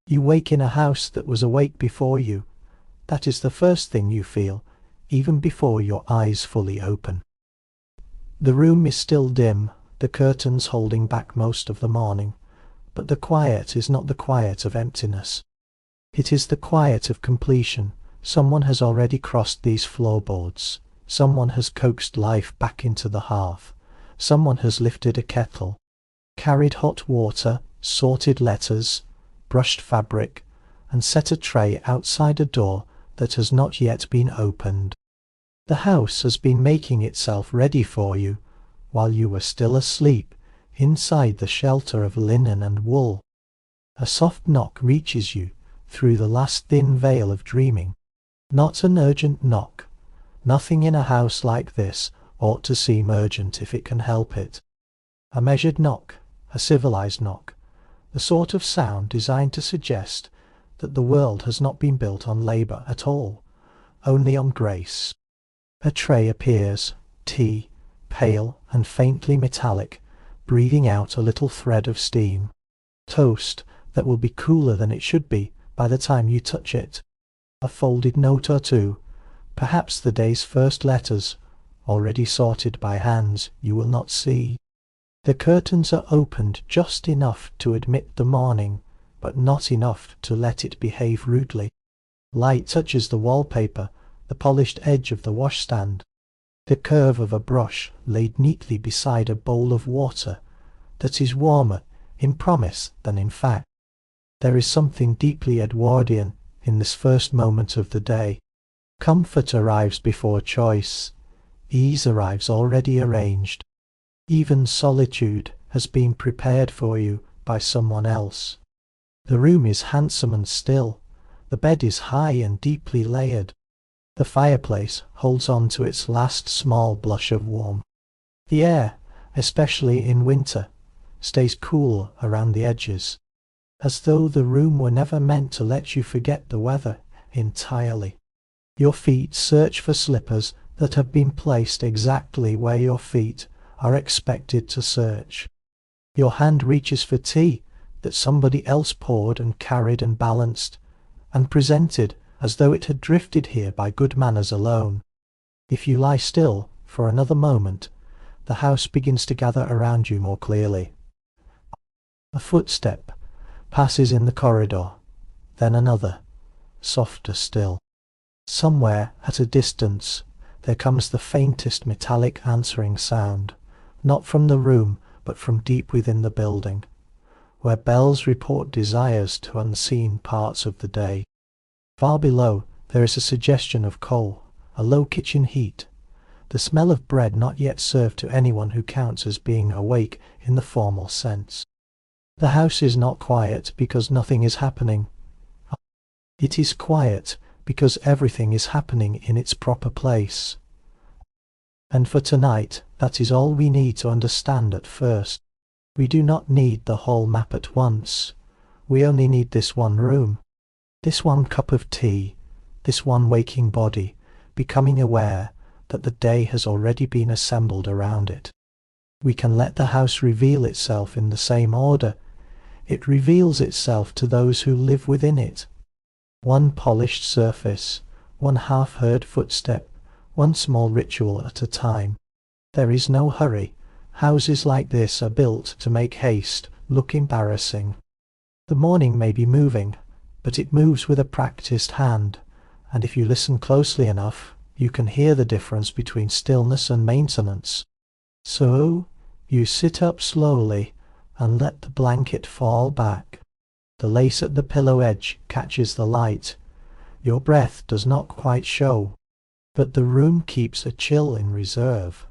You wake in a house that was awake before you. That is the first thing you feel, even before your eyes fully open. The room is still dim, the curtains holding back most of the morning, but the quiet is not the quiet of emptiness. It is the quiet of completion. Someone has already crossed these floorboards. Someone has coaxed life back into the hearth. Someone has lifted a kettle, carried hot water, sorted letters, brushed fabric, and set a tray outside a door that has not yet been opened. The house has been making itself ready for you while you were still asleep inside the shelter of linen and wool. A soft knock reaches you through the last thin veil of dreaming. Not an urgent knock. Nothing in a house like this ought to seem urgent if it can help it. A measured knock, a civilized knock, the sort of sound designed to suggest that the world has not been built on labour at all, only on grace. A tray appears, tea, pale and faintly metallic, breathing out a little thread of steam. Toast that will be cooler than it should be by the time you touch it. A folded note or two, perhaps the day's first letters, already sorted by hands you will not see. The curtains are opened just enough to admit the morning, but not enough to let it behave rudely. Light touches the wallpaper, the polished edge of the washstand, the curve of a brush laid neatly beside a bowl of water that is warmer in promise than in fact. There is something deeply Edwardian in this first moment of the day. Comfort arrives before choice. Ease arrives already arranged. Even solitude has been prepared for you by someone else. The room is handsome and still. The bed is high and deeply layered. The fireplace holds on to its last small blush of warmth. The air, especially in winter, stays cool around the edges, as though the room were never meant to let you forget the weather entirely. Your feet search for slippers that have been placed exactly where your feet are expected to search. Your hand reaches for tea that somebody else poured and carried and balanced and presented as though it had drifted here by good manners alone. If you lie still for another moment, the house begins to gather around you more clearly. A footstep passes in the corridor, then another, softer still. Somewhere at a distance there comes the faintest metallic answering sound, not from the room but from deep within the building, where bells report desires to unseen parts of the day. Far below there is a suggestion of coal, a low kitchen heat, the smell of bread not yet served to anyone who counts as being awake in the formal sense. The house is not quiet because nothing is happening. It is quiet because everything is happening in its proper place. And for tonight, that is all we need to understand at first. We do not need the whole map at once. We only need this one room, this one cup of tea, this one waking body, becoming aware that the day has already been assembled around it. We can let the house reveal itself in the same order. It reveals itself to those who live within it. One polished surface, one half-heard footstep, one small ritual at a time. There is no hurry. Houses like this are built to make haste look embarrassing. The morning may be moving, but it moves with a practiced hand, and if you listen closely enough, you can hear the difference between stillness and maintenance. So, you sit up slowly and let the blanket fall back. The lace at the pillow edge catches the light. Your breath does not quite show, but the room keeps a chill in reserve.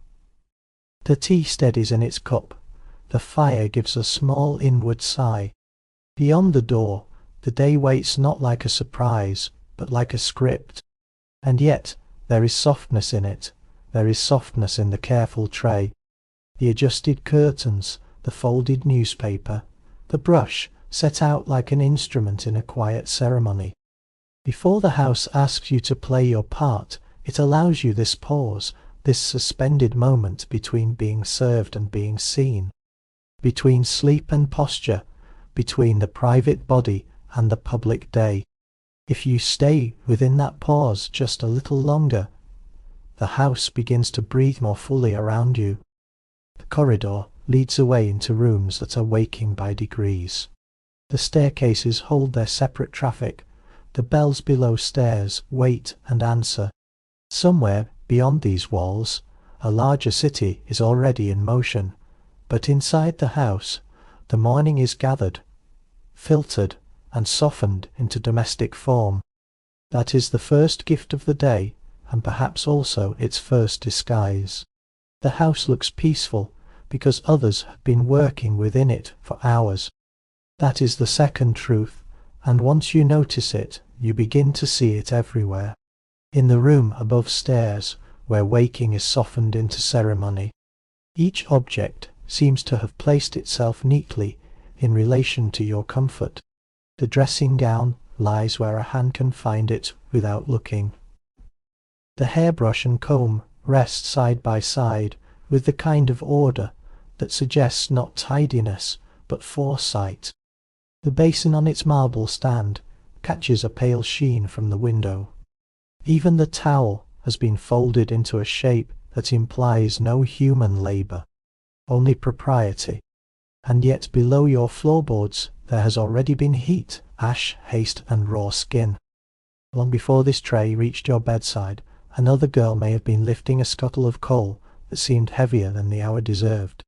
The tea steadies in its cup. The fire gives a small inward sigh. Beyond the door, the day waits not like a surprise, but like a script. And yet, there is softness in it. There is softness in the careful tray, the adjusted curtains, the folded newspaper, the brush set out like an instrument in a quiet ceremony. Before the house asks you to play your part, it allows you this pause, this suspended moment between being served and being seen, between sleep and posture, between the private body and the public day. If you stay within that pause just a little longer, the house begins to breathe more fully around you. The corridor leads away into rooms that are waking by degrees. The staircases hold their separate traffic. The bells below stairs wait and answer. Somewhere beyond these walls, a larger city is already in motion, but inside the house, the morning is gathered, filtered, and softened into domestic form. That is the first gift of the day, and perhaps also its first disguise. The house looks peaceful because others have been working within it for hours. That is the second truth, and once you notice it, you begin to see it everywhere. In the room above stairs, where waking is softened into ceremony, each object seems to have placed itself neatly in relation to your comfort. The dressing gown lies where a hand can find it without looking. The hairbrush and comb rest side by side with the kind of order that suggests not tidiness but foresight. The basin on its marble stand catches a pale sheen from the window. Even the towel has been folded into a shape that implies no human labour, only propriety. And yet below your floorboards there has already been heat, ash, haste, and raw skin. Long before this tray reached your bedside, another girl may have been lifting a scuttle of coal that seemed heavier than the hour deserved.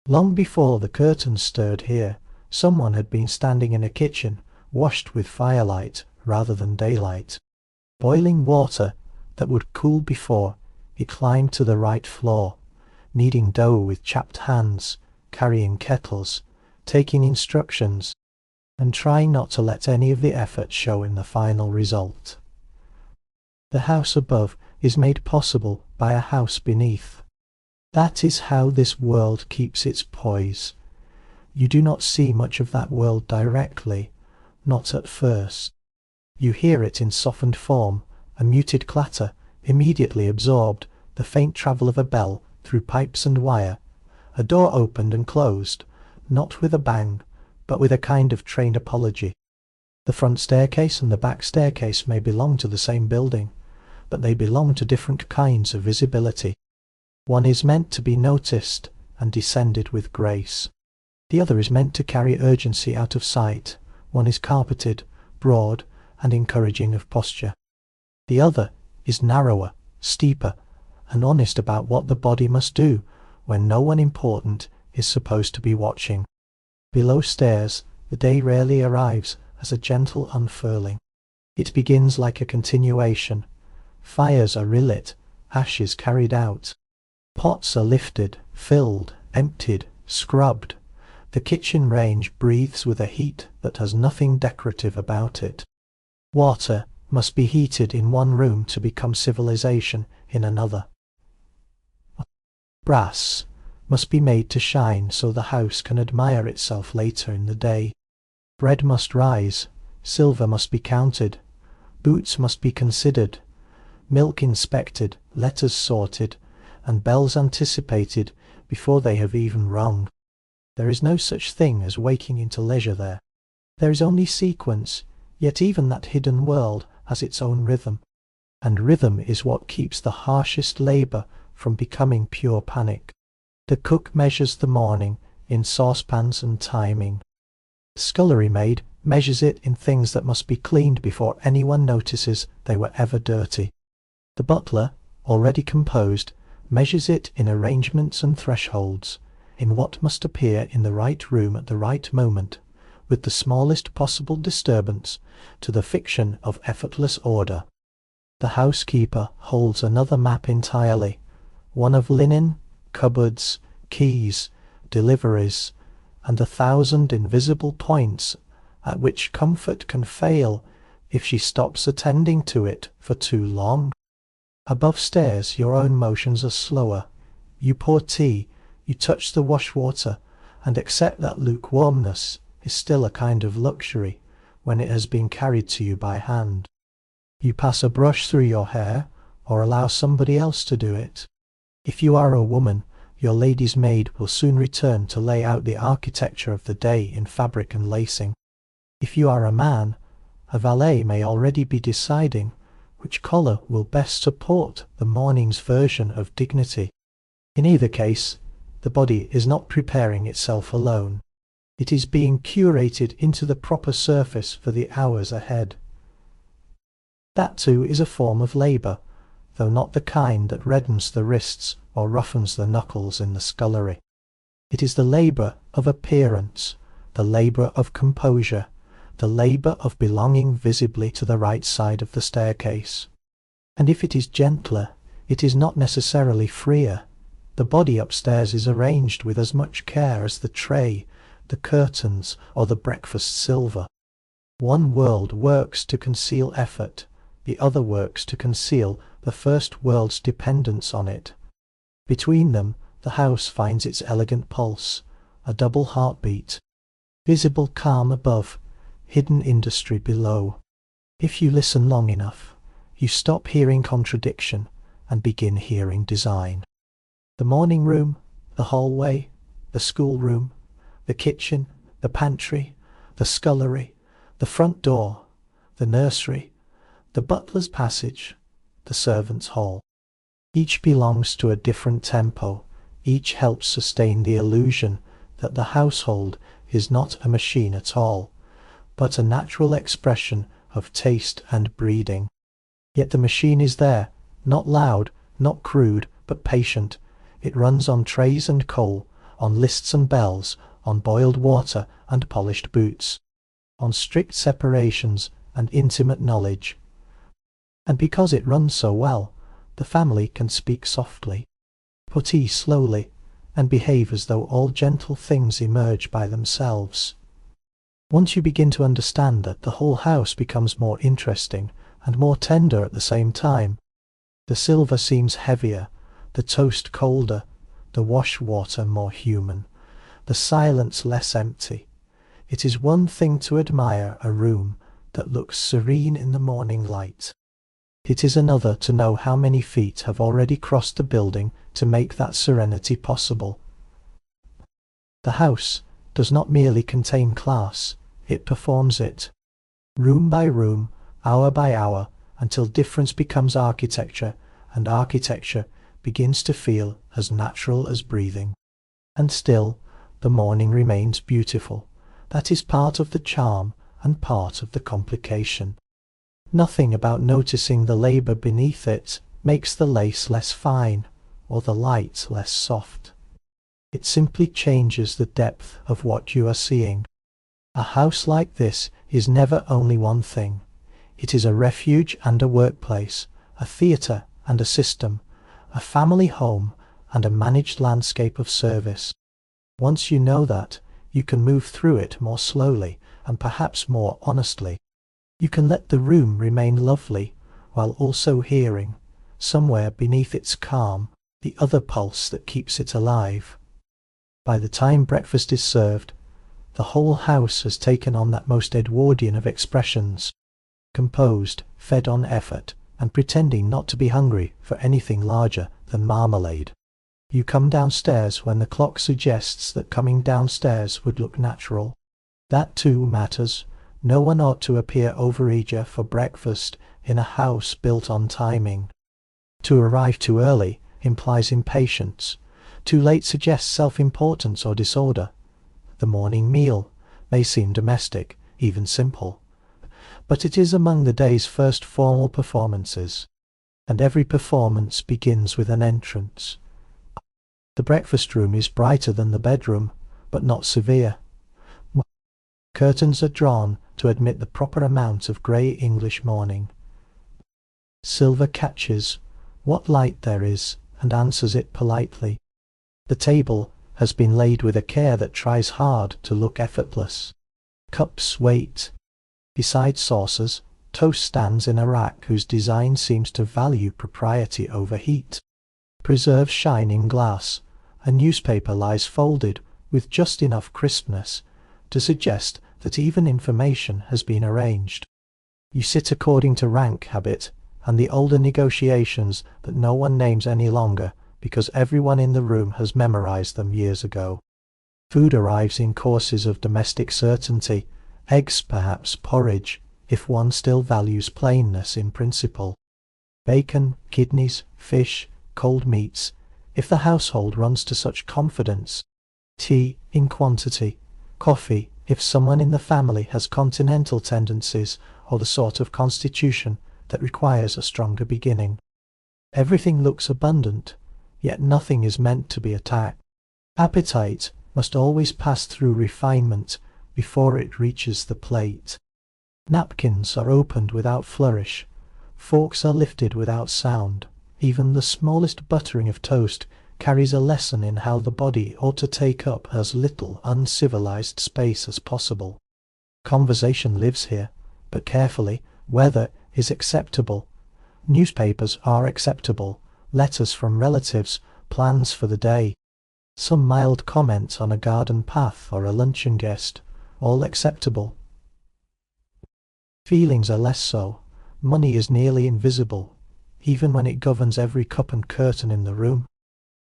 Long before the curtains stirred here, someone had been standing in a kitchen, washed with firelight rather than daylight. Boiling water that would cool before it climbed to the right floor, kneading dough with chapped hands, carrying kettles, taking instructions, and trying not to let any of the effort show in the final result. The house above is made possible by a house beneath. That is how this world keeps its poise. You do not see much of that world directly, not at first. You hear it in softened form, a muted clatter, immediately absorbed, the faint travel of a bell through pipes and wire, a door opened and closed, not with a bang, but with a kind of trained apology. The front staircase and the back staircase may belong to the same building, but they belong to different kinds of visibility. One is meant to be noticed and descended with grace. The other is meant to carry urgency out of sight. One is carpeted, broad, and encouraging of posture. The other is narrower, steeper, and honest about what the body must do when no one important is supposed to be watching. Below stairs, the day rarely arrives as a gentle unfurling. It begins like a continuation. Fires are relit, ashes carried out. Pots are lifted, filled, emptied, scrubbed. The kitchen range breathes with a heat that has nothing decorative about it. Water must be heated in one room to become civilization in another. Brass must be made to shine so the house can admire itself later in the day. Bread must rise, silver must be counted, boots must be considered, milk inspected, letters sorted, and bells anticipated before they have even rung. There is no such thing as waking into leisure there. There is only sequence, yet even that hidden world has its own rhythm, and rhythm is what keeps the harshest labour from becoming pure panic. The cook measures the morning in saucepans and timing. The scullery maid measures it in things that must be cleaned before anyone notices they were ever dirty. The butler, already composed, measures it in arrangements and thresholds, in what must appear in the right room at the right moment, with the smallest possible disturbance to the fiction of effortless order. The housekeeper holds another map entirely, one of linen, cupboards, keys, deliveries, and 1,000 invisible points at which comfort can fail if she stops attending to it for too long. Above stairs your own motions are slower. You pour tea, you touch the wash-water, and accept that lukewarmness is still a kind of luxury when it has been carried to you by hand. You pass a brush through your hair, or allow somebody else to do it. If you are a woman, your lady's maid will soon return to lay out the architecture of the day in fabric and lacing. If you are a man, a valet may already be deciding which collar will best support the morning's version of dignity. In either case, the body is not preparing itself alone. It is being curated into the proper surface for the hours ahead. That too is a form of labour, though not the kind that reddens the wrists or roughens the knuckles in the scullery. It is the labour of appearance, the labour of composure, the labour of belonging visibly to the right side of the staircase. And if it is gentler, it is not necessarily freer. The body upstairs is arranged with as much care as the tray, the curtains, or the breakfast silver. One world works to conceal effort, the other works to conceal the first world's dependence on it. Between them, the house finds its elegant pulse, a double heartbeat. Visible calm above, hidden industry below. If you listen long enough, you stop hearing contradiction and begin hearing design. The morning room, the hallway, the schoolroom, the kitchen, the pantry, the scullery, the front door, the nursery, the butler's passage, the servants' hall. Each belongs to a different tempo. Each helps sustain the illusion that the household is not a machine at all, but a natural expression of taste and breeding. Yet the machine is there, not loud, not crude, but patient. It runs on trays and coal, on lists and bells, on boiled water and polished boots, on strict separations and intimate knowledge. And because it runs so well, the family can speak softly, put tea slowly, and behave as though all gentle things emerge by themselves. Once you begin to understand that, the whole house becomes more interesting and more tender at the same time. The silver seems heavier, the toast colder, the wash-water more human, the silence less empty. It is one thing to admire a room that looks serene in the morning light. It is another to know how many feet have already crossed the building to make that serenity possible. The house does not merely contain class, it performs it. Room by room, hour by hour, until difference becomes architecture, and architecture begins to feel as natural as breathing. And still, the morning remains beautiful. That is part of the charm and part of the complication. Nothing about noticing the labour beneath it makes the lace less fine, or the light less soft. It simply changes the depth of what you are seeing. A house like this is never only one thing. It is a refuge and a workplace, a theatre and a system, a family home and a managed landscape of service. Once you know that, you can move through it more slowly and perhaps more honestly. You can let the room remain lovely while also hearing, somewhere beneath its calm, the other pulse that keeps it alive. By the time breakfast is served, the whole house has taken on that most Edwardian of expressions, composed, fed on effort, and pretending not to be hungry for anything larger than marmalade. You come downstairs when the clock suggests that coming downstairs would look natural. That too matters. No one ought to appear overeager for breakfast in a house built on timing. To arrive too early implies impatience. Too late suggests self-importance or disorder. The morning meal may seem domestic, even simple, but it is among the day's first formal performances, and every performance begins with an entrance. The breakfast room is brighter than the bedroom, but not severe. Curtains are drawn to admit the proper amount of grey English morning. Silver catches what light there is and answers it politely. The table has been laid with a care that tries hard to look effortless. Cups wait. Beside saucers, toast stands in a rack whose design seems to value propriety over heat. Preserves shine in glass. A newspaper lies folded with just enough crispness to suggest that even information has been arranged. You sit according to rank habit and the older negotiations that no one names any longer because everyone in the room has memorized them years ago. Food arrives in courses of domestic certainty, eggs perhaps, porridge, if one still values plainness in principle, bacon, kidneys, fish, cold meats, if the household runs to such confidence, tea in quantity, coffee, if someone in the family has continental tendencies or the sort of constitution that requires a stronger beginning. Everything looks abundant, yet nothing is meant to be attacked. Appetite must always pass through refinement before it reaches the plate. Napkins are opened without flourish, forks are lifted without sound. Even the smallest buttering of toast carries a lesson in how the body ought to take up as little uncivilized space as possible. Conversation lives here, but carefully. Weather is acceptable. Newspapers are acceptable. Letters from relatives, plans for the day. Some mild comment on a garden path or a luncheon guest, all acceptable. Feelings are less so. Money is nearly invisible, even when it governs every cup and curtain in the room.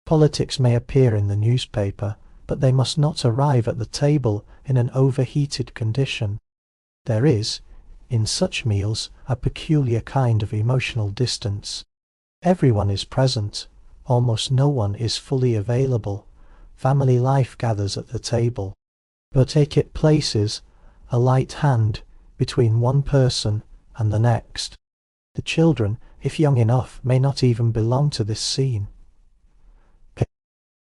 Politics may appear in the newspaper, but they must not arrive at the table in an overheated condition. There is, in such meals, a peculiar kind of emotional distance. Everyone is present, almost no one is fully available. Family life gathers at the table, but it places a light hand between one person and the next. The children, if young enough, may not even belong to this scene.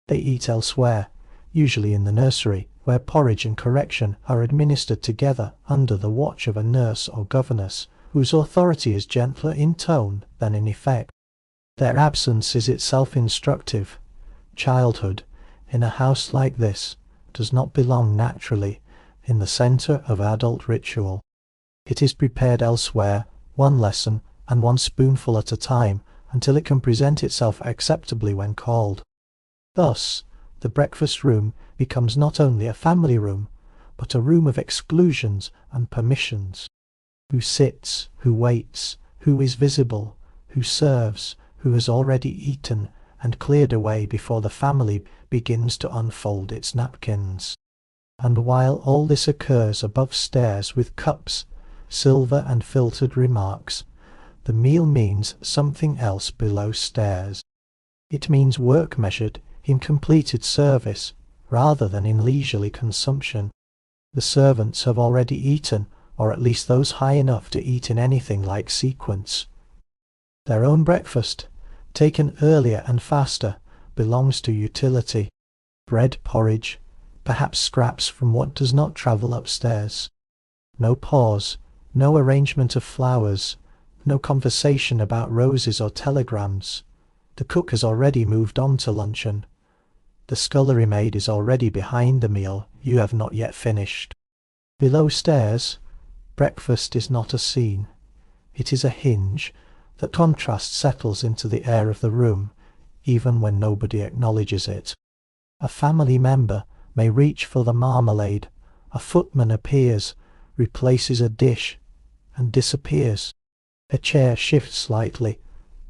They eat elsewhere, usually in the nursery, where porridge and correction are administered together under the watch of a nurse or governess, whose authority is gentler in tone than in effect. Their absence is itself instructive. Childhood, in a house like this, does not belong naturally in the centre of adult ritual. It is prepared elsewhere, one lesson and one spoonful at a time, until it can present itself acceptably when called. Thus, the breakfast room becomes not only a family room, but a room of exclusions and permissions. Who sits, who waits, who is visible, who serves, who has already eaten and cleared away before the family begins to unfold its napkins. And while all this occurs above stairs with cups, silver and filtered remarks, the meal means something else below stairs. It means work measured in completed service rather than in leisurely consumption. The servants have already eaten, or at least those high enough to eat in anything like sequence. Their own breakfast, taken earlier and faster, belongs to utility. Bread, porridge, perhaps scraps from what does not travel upstairs. No pause, no arrangement of flowers, no conversation about roses or telegrams. The cook has already moved on to luncheon. The scullery maid is already behind the meal you have not yet finished. Below stairs, breakfast is not a scene. It is a hinge that contrast settles into the air of the room, even when nobody acknowledges it. A family member may reach for the marmalade. A footman appears, replaces a dish, and disappears. A chair shifts slightly.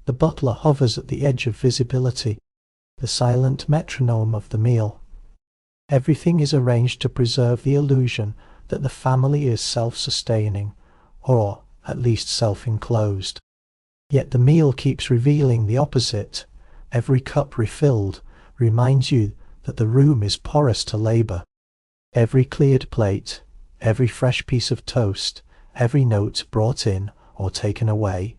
The butler hovers at the edge of visibility, the silent metronome of the meal. Everything is arranged to preserve the illusion that the family is self-sustaining, or at least self-enclosed. Yet the meal keeps revealing the opposite. Every cup refilled reminds you that the room is porous to labour. Every cleared plate, every fresh piece of toast, every note brought in or taken away,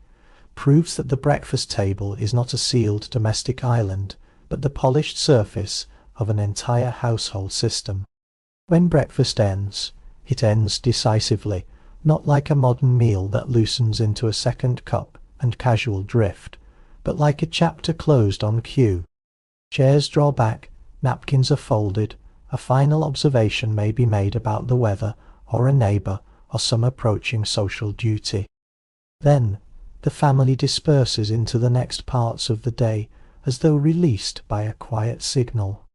proves that the breakfast table is not a sealed domestic island, but the polished surface of an entire household system. When breakfast ends, it ends decisively, not like a modern meal that loosens into a second cup and casual drift, but like a chapter closed on cue. Chairs draw back, napkins are folded, a final observation may be made about the weather, or a neighbour, or some approaching social duty. Then the family disperses into the next parts of the day, as though released by a quiet signal.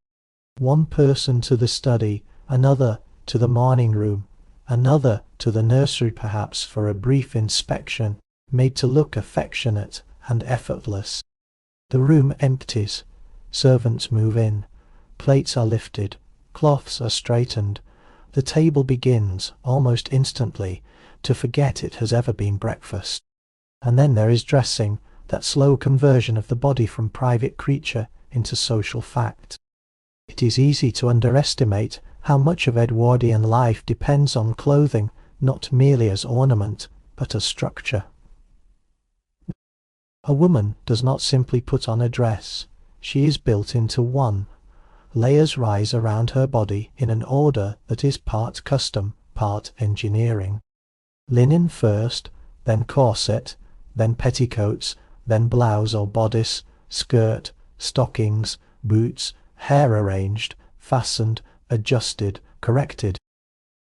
One person to the study, another to the morning room, another to the nursery perhaps for a brief inspection, made to look affectionate and effortless. The room empties, servants move in, plates are lifted, cloths are straightened, The table begins, almost instantly, to forget it has ever been breakfast. And then there is dressing, that slow conversion of the body from private creature into social fact. It is easy to underestimate how much of Edwardian life depends on clothing, not merely as ornament, but as structure. A woman does not simply put on a dress, she is built into one. Layers rise around her body in an order that is part custom, part engineering. Linen first, then corset, then petticoats, then blouse or bodice, skirt, stockings, boots, hair arranged, fastened, adjusted, corrected.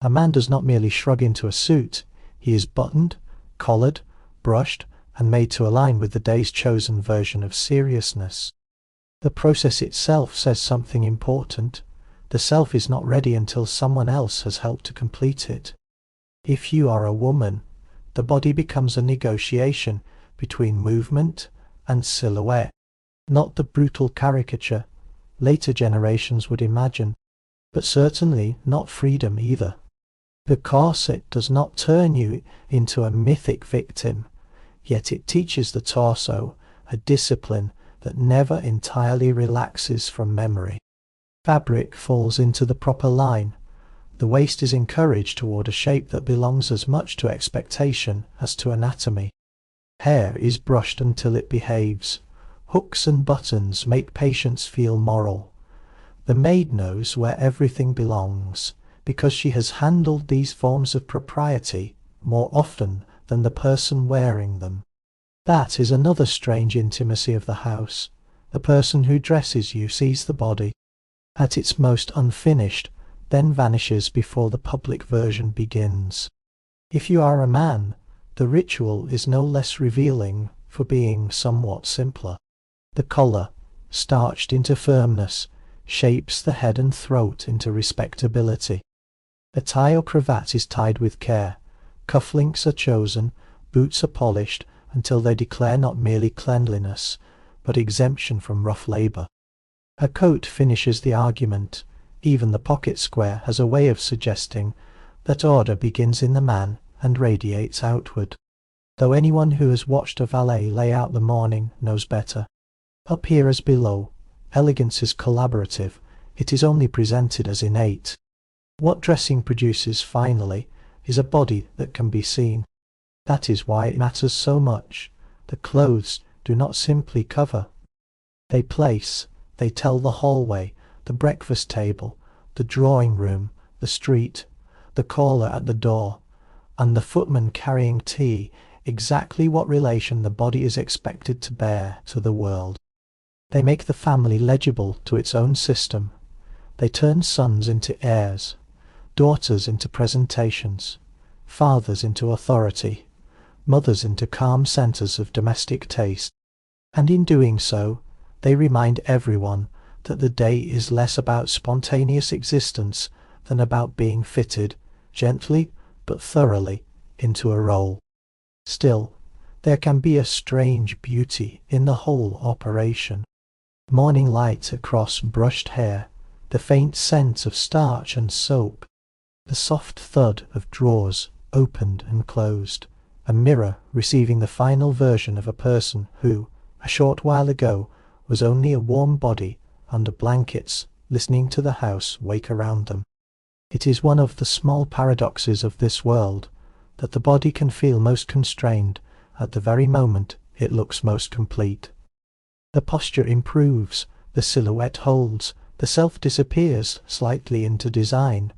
A man does not merely shrug into a suit, he is buttoned, collared, brushed, and made to align with the day's chosen version of seriousness. The process itself says something important. The self is not ready until someone else has helped to complete it. If you are a woman, the body becomes a negotiation between movement and silhouette, not the brutal caricature later generations would imagine, but certainly not freedom either. The corset does not turn you into a mythic victim, yet it teaches the torso a discipline that never entirely relaxes from memory. Fabric falls into the proper line. The waist is encouraged toward a shape that belongs as much to expectation as to anatomy. Hair is brushed until it behaves. Hooks and buttons make patients feel moral. The maid knows where everything belongs, because she has handled these forms of propriety more often than the person wearing them. That is another strange intimacy of the house. The person who dresses you sees the body at its most unfinished, then vanishes before the public version begins. If you are a man, the ritual is no less revealing for being somewhat simpler. The collar, starched into firmness, shapes the head and throat into respectability. A tie or cravat is tied with care, cufflinks are chosen, boots are polished until they declare not merely cleanliness, but exemption from rough labour. A coat finishes the argument. Even the pocket square has a way of suggesting that order begins in the man and radiates outward. Though anyone who has watched a valet lay out the morning knows better. Up here as below, elegance is collaborative, it is only presented as innate. What dressing produces finally is a body that can be seen. That is why it matters so much. The clothes do not simply cover. They place, they tell the hallway, the breakfast table, the drawing room, the street, the caller at the door, and the footman carrying tea, exactly what relation the body is expected to bear to the world. They make the family legible to its own system. They turn sons into heirs, daughters into presentations, fathers into authority, mothers into calm centres of domestic taste. And in doing so, they remind everyone that the day is less about spontaneous existence than about being fitted, gently but thoroughly, into a role. Still, there can be a strange beauty in the whole operation. Morning light across brushed hair, the faint scent of starch and soap, the soft thud of drawers opened and closed, a mirror receiving the final version of a person who, a short while ago, was only a warm body under blankets, listening to the house wake around them. It is one of the small paradoxes of this world that the body can feel most constrained at the very moment it looks most complete. The posture improves, the silhouette holds, the self disappears slightly into design,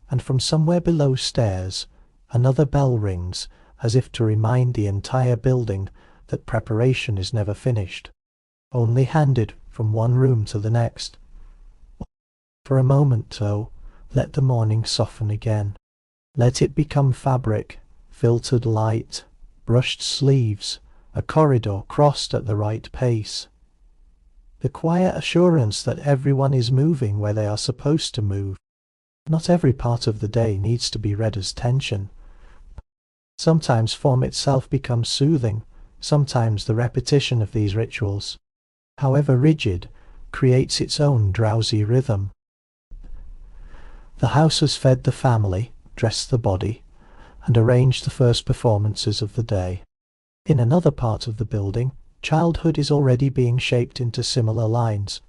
and from somewhere below stairs another bell rings as if to remind the entire building that preparation is never finished, only handed from one room to the next. For a moment, though, let the morning soften again. Let it become fabric, filtered light, brushed sleeves, a corridor crossed at the right pace. The quiet assurance that everyone is moving where they are supposed to move. Not every part of the day needs to be read as tension. Sometimes form itself becomes soothing, sometimes the repetition of these rituals, however rigid, creates its own drowsy rhythm. The house has fed the family, dressed the body, and arranged the first performances of the day. In another part of the building, childhood is already being shaped into similar lines,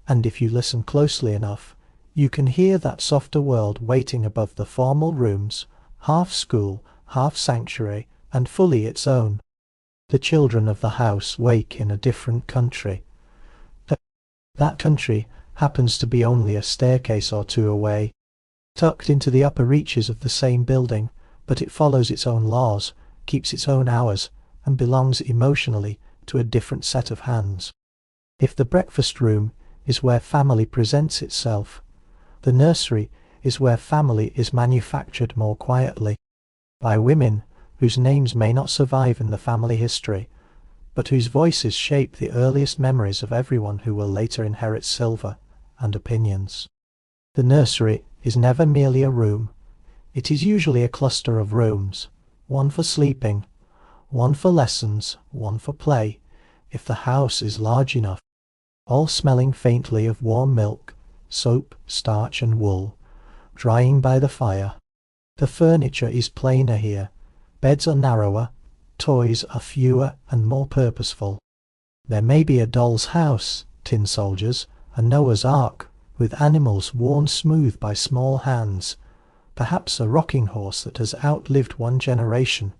and if you listen closely enough, you can hear that softer world waiting above the formal rooms, half school, half sanctuary, and fully its own. The children of the house wake in a different country. That country happens to be only a staircase or two away, tucked into the upper reaches of the same building, but it follows its own laws, keeps its own hours, and belongs emotionally to a different set of hands. If the breakfast room is where family presents itself, the nursery is where family is manufactured more quietly, by women whose names may not survive in the family history, but whose voices shape the earliest memories of everyone who will later inherit silver and opinions. The nursery is never merely a room. It is usually a cluster of rooms, one for sleeping, one for lessons, one for play, if the house is large enough, all smelling faintly of warm milk, soap, starch and wool, drying by the fire. The furniture is plainer here, beds are narrower, toys are fewer and more purposeful. There may be a doll's house, tin soldiers, a Noah's Ark, with animals worn smooth by small hands, perhaps a rocking horse that has outlived one generation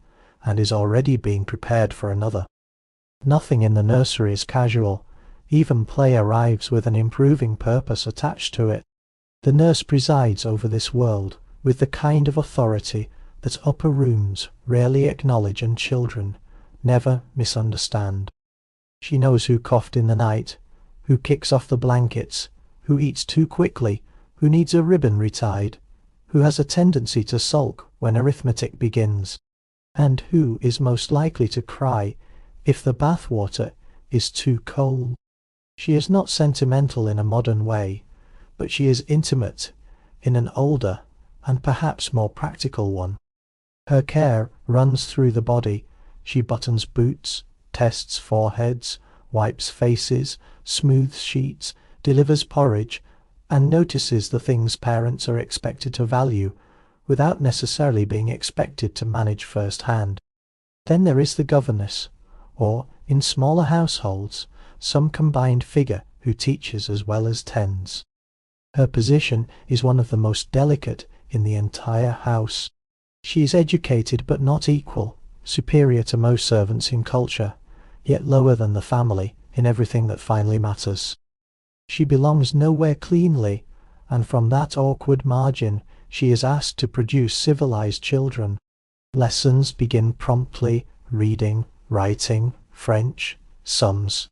and is already being prepared for another. Nothing in the nursery is casual. Even play arrives with an improving purpose attached to it. The nurse presides over this world with the kind of authority that upper rooms rarely acknowledge and children never misunderstand. She knows who coughed in the night, who kicks off the blankets, who eats too quickly, who needs a ribbon retied, who has a tendency to sulk when arithmetic begins, and who is most likely to cry if the bath water is too cold. She is not sentimental in a modern way, but she is intimate in an older and perhaps more practical one. Her care runs through the body. She buttons boots, tests foreheads, wipes faces, smooths sheets, delivers porridge, and notices the things parents are expected to value without necessarily being expected to manage first-hand. Then there is the governess, or, in smaller households, some combined figure who teaches as well as tends. Her position is one of the most delicate in the entire house. She is educated but not equal, superior to most servants in culture, yet lower than the family in everything that finally matters. She belongs nowhere cleanly, and from that awkward margin she is asked to produce civilized children. Lessons begin promptly: reading, writing, French, sums,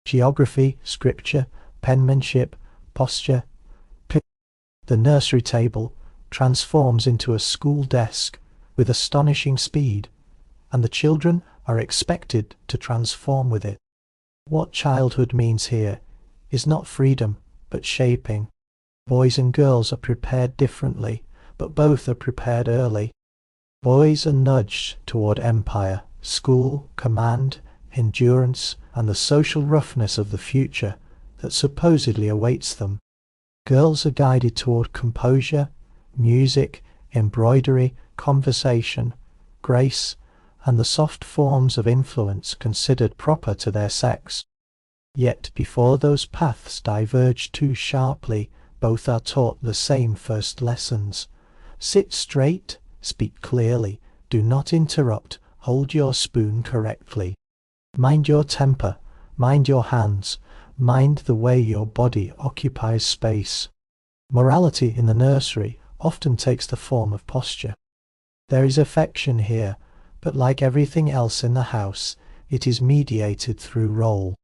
geography, scripture, penmanship, posture. The nursery table transforms into a school desk with astonishing speed, and the children are expected to transform with it. What childhood means here is not freedom, but shaping. Boys and girls are prepared differently, but both are prepared early. Boys are nudged toward empire, school, command, endurance, and the social roughness of the future that supposedly awaits them. Girls are guided toward composure, music, embroidery, conversation, grace, and the soft forms of influence considered proper to their sex. Yet before those paths diverge too sharply, both are taught the same first lessons. Sit straight, speak clearly, do not interrupt, hold your spoon correctly. Mind your temper, mind your hands, mind the way your body occupies space. Morality in the nursery often takes the form of posture. There is affection here, but like everything else in the house, it is mediated through role.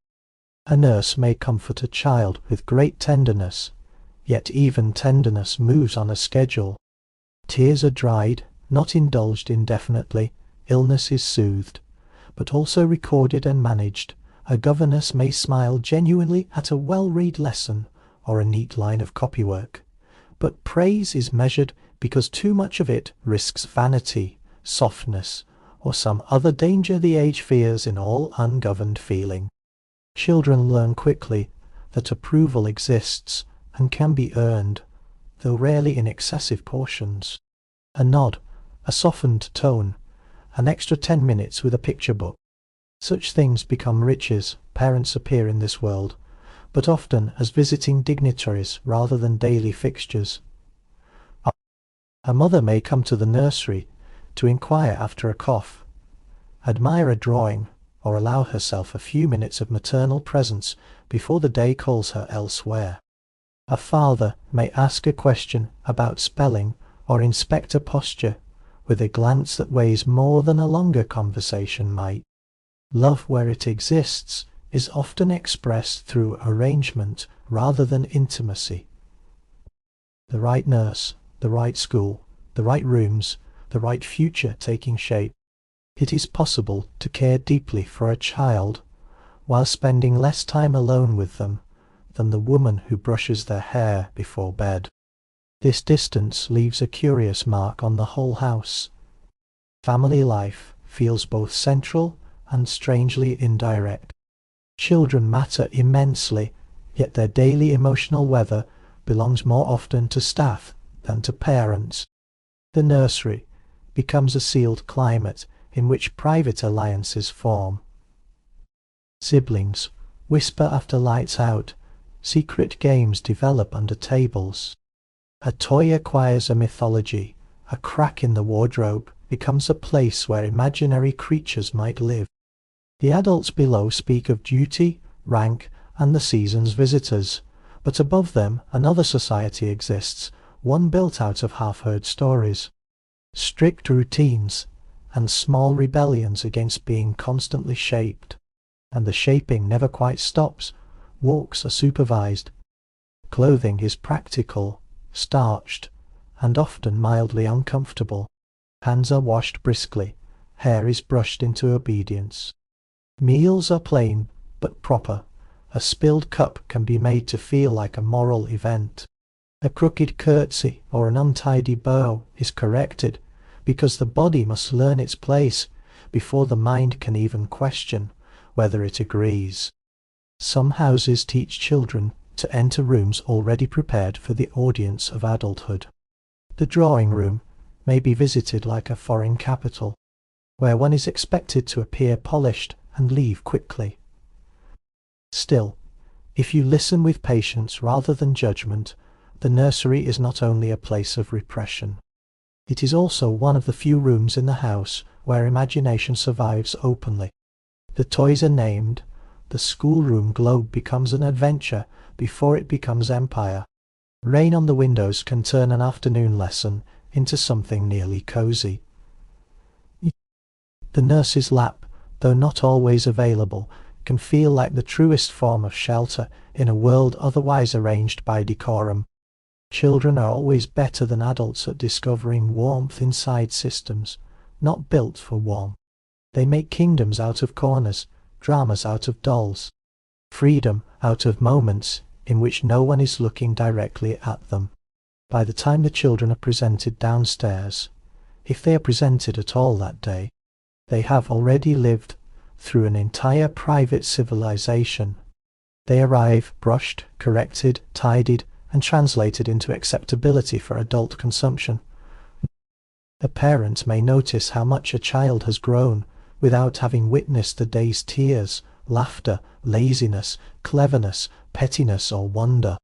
A nurse may comfort a child with great tenderness, yet even tenderness moves on a schedule. Tears are dried, not indulged indefinitely. Illness is soothed, but also recorded and managed. A governess may smile genuinely at a well-read lesson or a neat line of copywork, but praise is measured because too much of it risks vanity, softness, or some other danger the age fears in all ungoverned feeling. Children learn quickly that approval exists and can be earned, though rarely in excessive portions. A nod, a softened tone, an extra 10 minutes with a picture book. Such things become riches. Parents appear in this world, but often as visiting dignitaries rather than daily fixtures. A mother may come to the nursery to inquire after a cough, admire a drawing, or allow herself a few minutes of maternal presence before the day calls her elsewhere. A father may ask a question about spelling or inspect a posture with a glance that weighs more than a longer conversation might. Love, where it exists, is often expressed through arrangement rather than intimacy. The right nurse, the right school, the right rooms, the right future taking shape. It is possible to care deeply for a child while spending less time alone with them than the woman who brushes their hair before bed. This distance leaves a curious mark on the whole house. Family life feels both central and strangely indirect. Children matter immensely, yet their daily emotional weather belongs more often to staff than to parents. The nursery becomes a sealed climate in which private alliances form. Siblings whisper after lights out, secret games develop under tables. A toy acquires a mythology, a crack in the wardrobe becomes a place where imaginary creatures might live. The adults below speak of duty, rank, and the season's visitors, but above them another society exists, one built out of half-heard stories. Strict routines and small rebellions against being constantly shaped. And the shaping never quite stops. Walks are supervised. Clothing is practical, starched, and often mildly uncomfortable. Hands are washed briskly. Hair is brushed into obedience. Meals are plain but proper. A spilled cup can be made to feel like a moral event. A crooked curtsy or an untidy bow is corrected, because the body must learn its place before the mind can even question whether it agrees. Some houses teach children to enter rooms already prepared for the audience of adulthood. The drawing room may be visited like a foreign capital, where one is expected to appear polished and leave quickly. Still, if you listen with patience rather than judgment, the nursery is not only a place of repression. It is also one of the few rooms in the house where imagination survives openly. The toys are named, the schoolroom globe becomes an adventure before it becomes empire. Rain on the windows can turn an afternoon lesson into something nearly cozy. The nurse's lap, though not always available, can feel like the truest form of shelter in a world otherwise arranged by decorum. Children are always better than adults at discovering warmth inside systems, not built for warmth. They make kingdoms out of corners, dramas out of dolls, freedom out of moments in which no one is looking directly at them. By the time the children are presented downstairs, if they are presented at all that day, they have already lived through an entire private civilization. They arrive brushed, corrected, tidied, and translated into acceptability for adult consumption. A parent may notice how much a child has grown without having witnessed the day's tears, laughter, laziness, cleverness, pettiness, or wonder.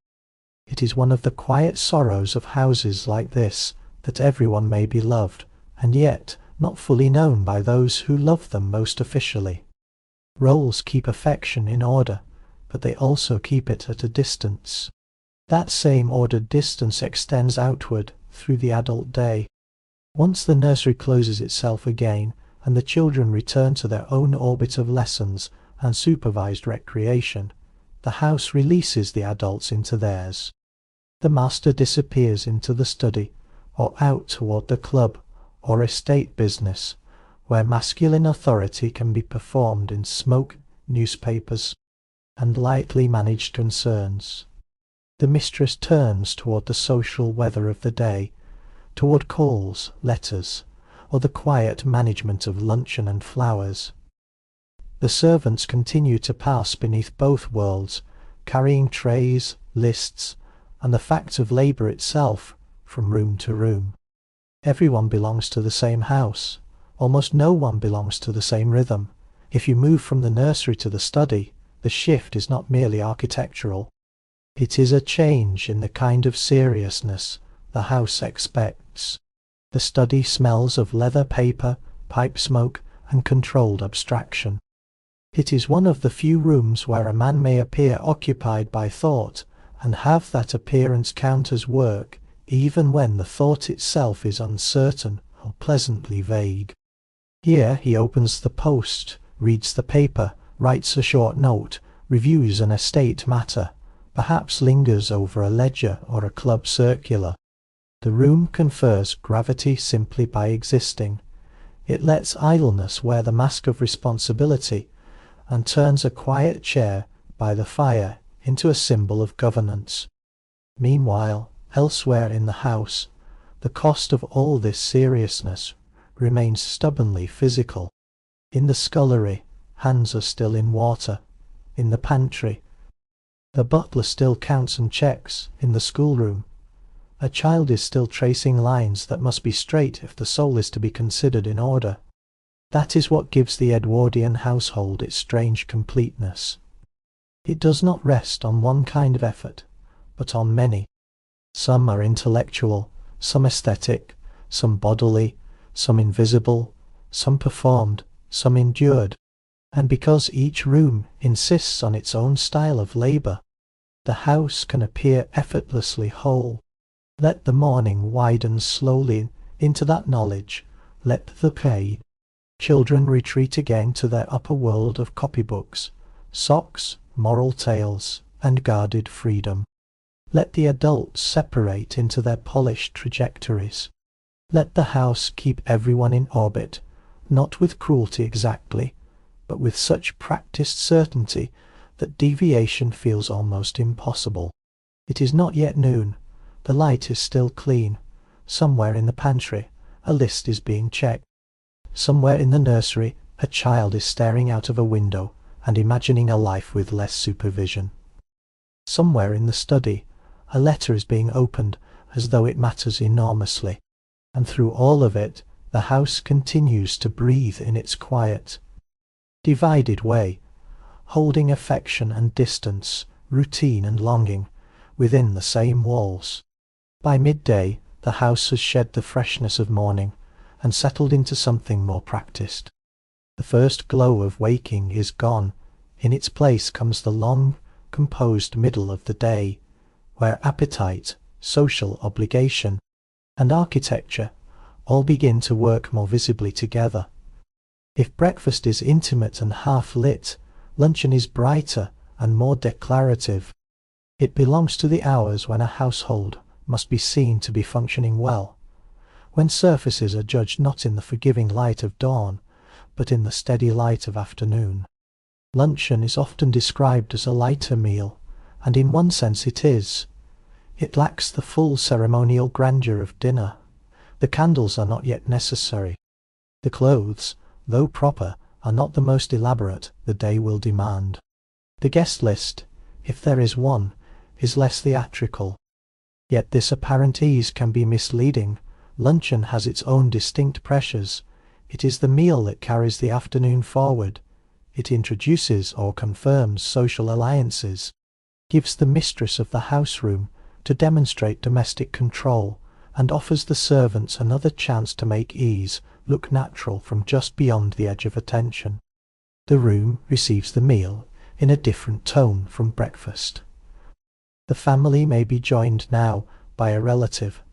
It is one of the quiet sorrows of houses like this that everyone may be loved, and yet not fully known by those who love them most officially. Roles keep affection in order, but they also keep it at a distance. That same ordered distance extends outward through the adult day. Once the nursery closes itself again, and the children return to their own orbit of lessons and supervised recreation, the house releases the adults into theirs. The master disappears into the study, or out toward the club or estate business, where masculine authority can be performed in smoke, newspapers, and lightly managed concerns. The mistress turns toward the social weather of the day, toward calls, letters, or the quiet management of luncheon and flowers. The servants continue to pass beneath both worlds, carrying trays, lists, and the fact of labour itself, from room to room. Everyone belongs to the same house. Almost no one belongs to the same rhythm. If you move from the nursery to the study, the shift is not merely architectural. It is a change in the kind of seriousness the house expects. The study smells of leather paper, pipe smoke, and controlled abstraction. It is one of the few rooms where a man may appear occupied by thought, and have that appearance count as work, even when the thought itself is uncertain or pleasantly vague. Here he opens the post, reads the paper, writes a short note, reviews an estate matter, perhaps lingers over a ledger or a club circular. The room confers gravity simply by existing. It lets idleness wear the mask of responsibility, and turns a quiet chair by the fire into a symbol of governance. Meanwhile, elsewhere in the house, the cost of all this seriousness remains stubbornly physical. In the scullery, hands are still in water. In the pantry, the butler still counts and checks. In the schoolroom, a child is still tracing lines that must be straight if the soul is to be considered in order. That is what gives the Edwardian household its strange completeness. It does not rest on one kind of effort, but on many. Some are intellectual, some aesthetic, some bodily, some invisible, some performed, some endured. And because each room insists on its own style of labour, the house can appear effortlessly whole. Let the morning widen slowly into that knowledge. Let the play. Children retreat again to their upper world of copybooks, socks, moral tales, and guarded freedom. Let the adults separate into their polished trajectories. Let the house keep everyone in orbit, not with cruelty exactly, but with such practiced certainty that deviation feels almost impossible. It is not yet noon. The light is still clean. Somewhere in the pantry, a list is being checked. Somewhere in the nursery, a child is staring out of a window and imagining a life with less supervision. Somewhere in the study, a letter is being opened as though it matters enormously. And through all of it, the house continues to breathe in its quiet, divided way, holding affection and distance, routine and longing, within the same walls. By midday, the house has shed the freshness of morning and settled into something more practiced. The first glow of waking is gone. In its place comes the long, composed middle of the day, where appetite, social obligation, and architecture all begin to work more visibly together. If breakfast is intimate and half-lit, luncheon is brighter and more declarative. It belongs to the hours when a household must be seen to be functioning well, when surfaces are judged not in the forgiving light of dawn, but in the steady light of afternoon. Luncheon is often described as a lighter meal, and in one sense it is. It lacks the full ceremonial grandeur of dinner. The candles are not yet necessary. The clothes, though proper, are not the most elaborate the day will demand. The guest list, if there is one, is less theatrical. Yet this apparent ease can be misleading. Luncheon has its own distinct pressures. It is the meal that carries the afternoon forward. It introduces or confirms social alliances, gives the mistress of the house room to demonstrate domestic control, and offers the servants another chance to make ease look natural from just beyond the edge of attention. The room receives the meal in a different tone from breakfast. The family may be joined now by a relative,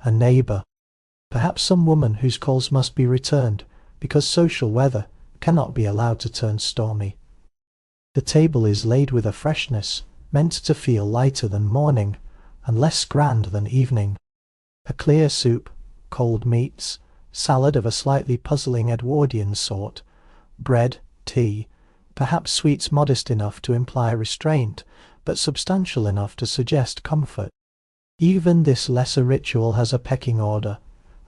a neighbour, perhaps some woman whose calls must be returned because social weather cannot be allowed to turn stormy. The table is laid with a freshness meant to feel lighter than morning and less grand than evening. A clear soup, cold meats, salad of a slightly puzzling Edwardian sort, bread, tea, perhaps sweets modest enough to imply restraint, but substantial enough to suggest comfort. Even this lesser ritual has a pecking order.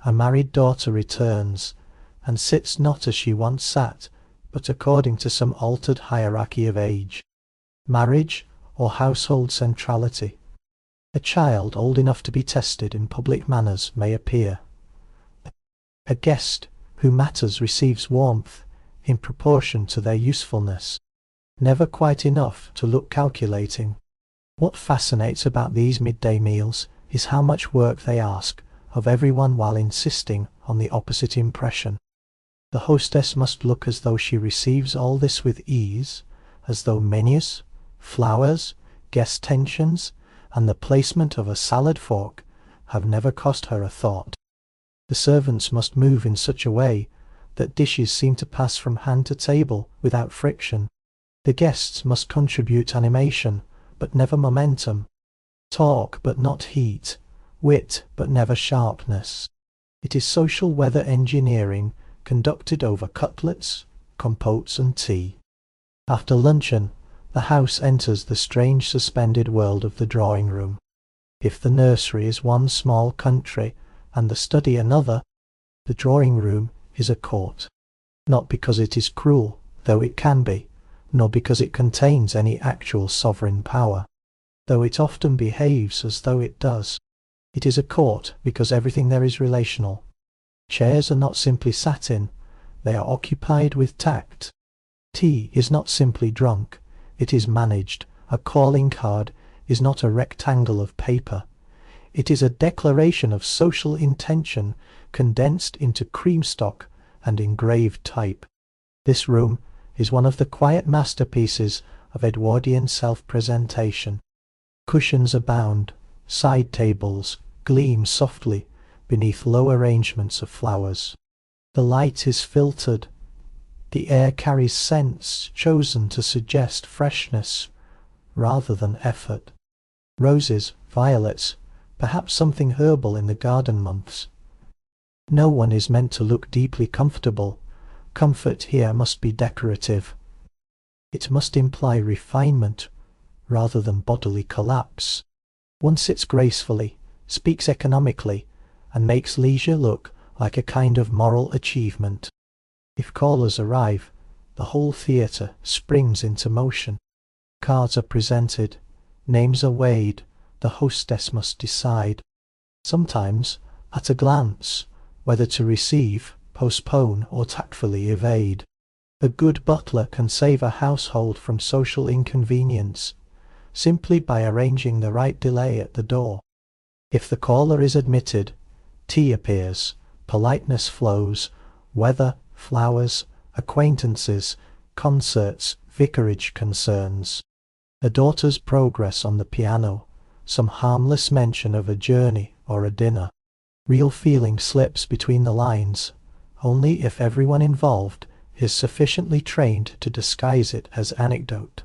A married daughter returns, and sits not as she once sat, but according to some altered hierarchy of age, marriage, or household centrality. A child old enough to be tested in public manners may appear. A guest who matters receives warmth in proportion to their usefulness, never quite enough to look calculating. What fascinates about these midday meals is how much work they ask of everyone while insisting on the opposite impression. The hostess must look as though she receives all this with ease, as though menus, flowers, guest tensions, and the placement of a salad fork have never cost her a thought. The servants must move in such a way that dishes seem to pass from hand to table without friction. The guests must contribute animation, but never momentum, talk but not heat, wit but never sharpness. It is social weather engineering conducted over cutlets, compotes and tea. After luncheon, the house enters the strange suspended world of the drawing room. If the nursery is one small country and the study another, the drawing room is a court. Not because it is cruel, though it can be, nor because it contains any actual sovereign power, though it often behaves as though it does. It is a court because everything there is relational. Chairs are not simply sat in, they are occupied with tact. Tea is not simply drunk, it is managed. A calling card is not a rectangle of paper. It is a declaration of social intention condensed into cream stock and engraved type. This room is one of the quiet masterpieces of Edwardian self-presentation. Cushions abound, side tables gleam softly beneath low arrangements of flowers. The light is filtered. The air carries scents chosen to suggest freshness rather than effort. Roses, violets, perhaps something herbal in the garden months. No one is meant to look deeply comfortable. Comfort here must be decorative. It must imply refinement rather than bodily collapse. One sits gracefully, speaks economically, and makes leisure look like a kind of moral achievement. If callers arrive, the whole theatre springs into motion. Cards are presented, names are weighed, the hostess must decide. Sometimes, at a glance, whether to receive, postpone, or tactfully evade. A good butler can save a household from social inconvenience, simply by arranging the right delay at the door. If the caller is admitted, tea appears, politeness flows, weather, flowers, acquaintances, concerts, vicarage concerns. A daughter's progress on the piano, some harmless mention of a journey or a dinner. Real feeling slips between the lines, only if everyone involved is sufficiently trained to disguise it as anecdote.